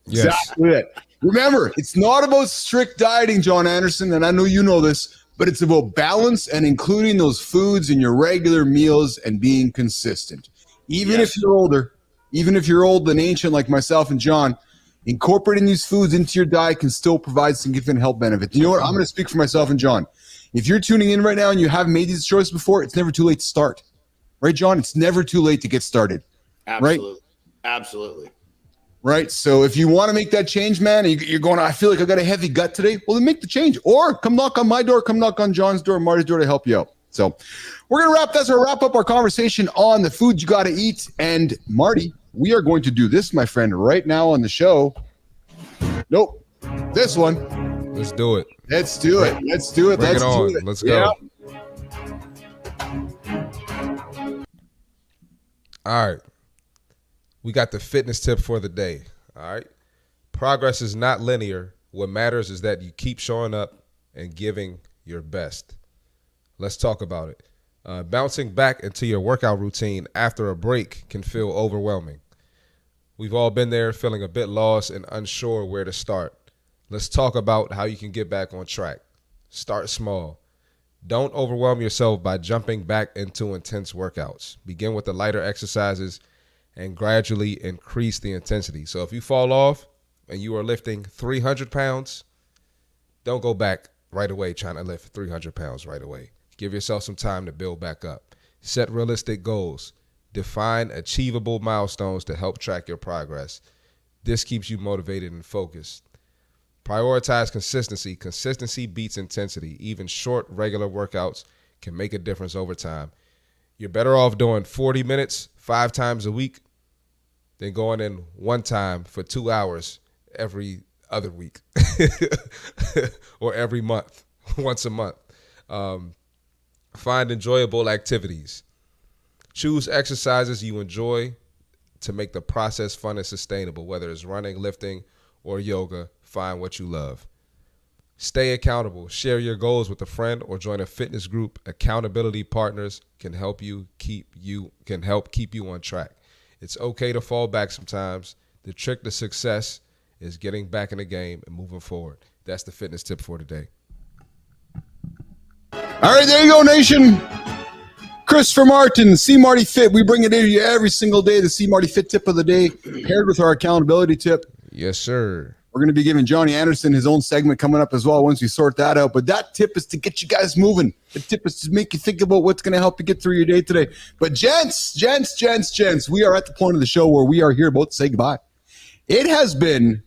Yes. Exactly it. Remember, it's not about strict dieting, John Anderson, and I know you know this, but it's about balance and including those foods in your regular meals and being consistent. Even if you're older, even if you're old and ancient like myself and John, incorporating these foods into your diet can still provide significant health benefits. You know what? I'm going to speak for myself and John. If you're tuning in right now and you haven't made these choices before, it's never too late to start. Right, John? It's never too late to get started. Absolutely. Right? Absolutely. Right. So if you want to make that change, man, and you're going, I feel like I got a heavy gut today. Well, then make the change, or come knock on my door, come knock on John's door, Marty's door to help you out. So we're going to wrap up our conversation on the foods you got to eat. And Marty, we are going to do this, my friend, right now on the show. Nope. This one. Let's do it. Let's do it. Let's do it. Bring Let's it on. do it. Let's go. All right. We got the fitness tip for the day. All right. Progress is not linear. What matters is that you keep showing up and giving your best. Let's talk about it. Bouncing back into your workout routine after a break can feel overwhelming. We've all been there, feeling a bit lost and unsure where to start. Let's talk about how you can get back on track. Start small. Don't overwhelm yourself by jumping back into intense workouts. Begin with the lighter exercises and gradually increase the intensity. So if you fall off and you are lifting 300 pounds, don't go back right away trying to lift 300 pounds right away. Give yourself some time to build back up. Set realistic goals. Define achievable milestones to help track your progress. This keeps you motivated and focused. Prioritize consistency. Consistency beats intensity. Even short, regular workouts can make a difference over time. You're better off doing 40 minutes 5 times a week than going in one time for 2 hours every other week or every month, once a month. Find enjoyable activities. Choose exercises you enjoy to make the process fun and sustainable, whether it's running, lifting, or yoga. Find what you love. Stay accountable. Share your goals with a friend or join a fitness group. Accountability partners can help keep you on track. It's okay to fall back sometimes. The trick to success is getting back in the game and moving forward. That's the fitness tip for today. All right, there you go, nation. Christopher Martin, C Marty Fit. We bring it to you every single day. The C Marty Fit tip of the day, paired with our accountability tip. Yes, sir. We're going to be giving Johnny Anderson his own segment coming up as well once we sort that out. But that tip is to get you guys moving. The tip is to make you think about what's going to help you get through your day today. But gents, we are at the point of the show where we are here about to say goodbye. It has been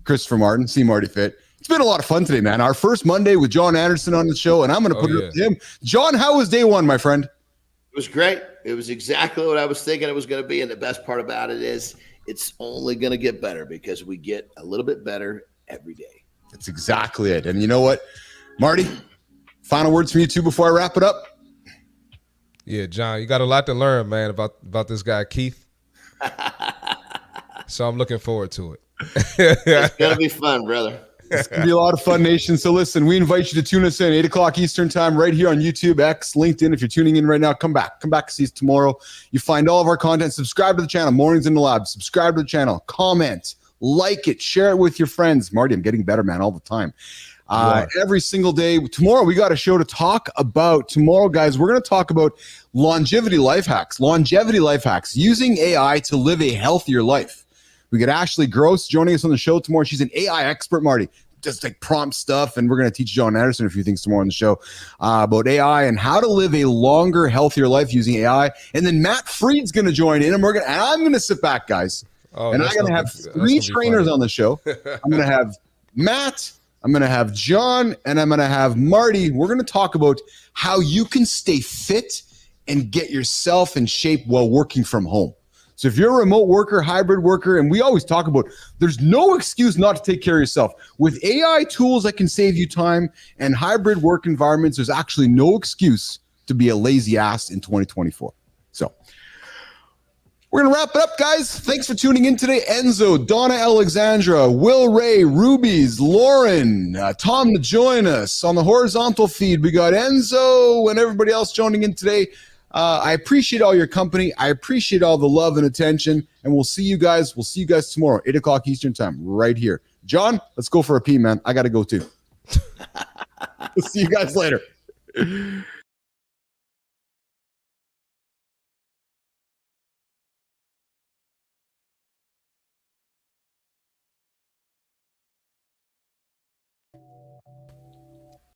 Christopher Martin, C Marty Fit. It's been a lot of fun today, man. Our first Monday with John Anderson on the show, and I'm going to put it up to him. John, how was day one, my friend? It was great. It was exactly what I was thinking it was going to be. And the best part about it is it's only going to get better because we get a little bit better every day. That's exactly it. And you know what, Marty, final words from you too before I wrap it up. Yeah, John, you got a lot to learn, man, about this guy, Keith. So I'm looking forward to it. It's going to be fun, brother. It's going to be a lot of fun, nation. So listen, we invite you to tune us in 8 o'clock Eastern time right here on YouTube, X, LinkedIn. If you're tuning in right now, come back to see us tomorrow. You find all of our content. Subscribe to the channel, Mornings in the Lab. Subscribe to the channel, comment, like it, share it with your friends. Marty, I'm getting better, man, all the time. Every single day. Tomorrow, we got a show to talk about. Tomorrow, guys, we're going to talk about longevity life hacks, using AI to live a healthier life. We got Ashley Gross joining us on the show tomorrow. She's an AI expert, Marty, just like prompt stuff. And we're going to teach John Anderson a few things tomorrow on the show about AI and how to live a longer, healthier life using AI. And then Matt Freed's going to join in, and I'm going to sit back, guys. And I'm going to have 3 trainers on the show. I'm going to have Matt, I'm going to have John, and I'm going to have Marty. We're going to talk about how you can stay fit and get yourself in shape while working from home. So if you're a remote worker, hybrid worker, and we always talk about there's no excuse not to take care of yourself. With AI tools that can save you time and hybrid work environments, there's actually no excuse to be a lazy ass in 2024. So we're going to wrap it up, guys. Thanks for tuning in today. Enzo, Donna Alexandra, Will Ray, Rubies, Lauren, Tom to join us. On the horizontal feed, we got Enzo and everybody else joining in today. I appreciate all your company. I appreciate all the love and attention. And we'll see you guys. We'll see you guys tomorrow, 8 o'clock Eastern time, right here. John, let's go for a pee, man. I got to go too. We'll see you guys later.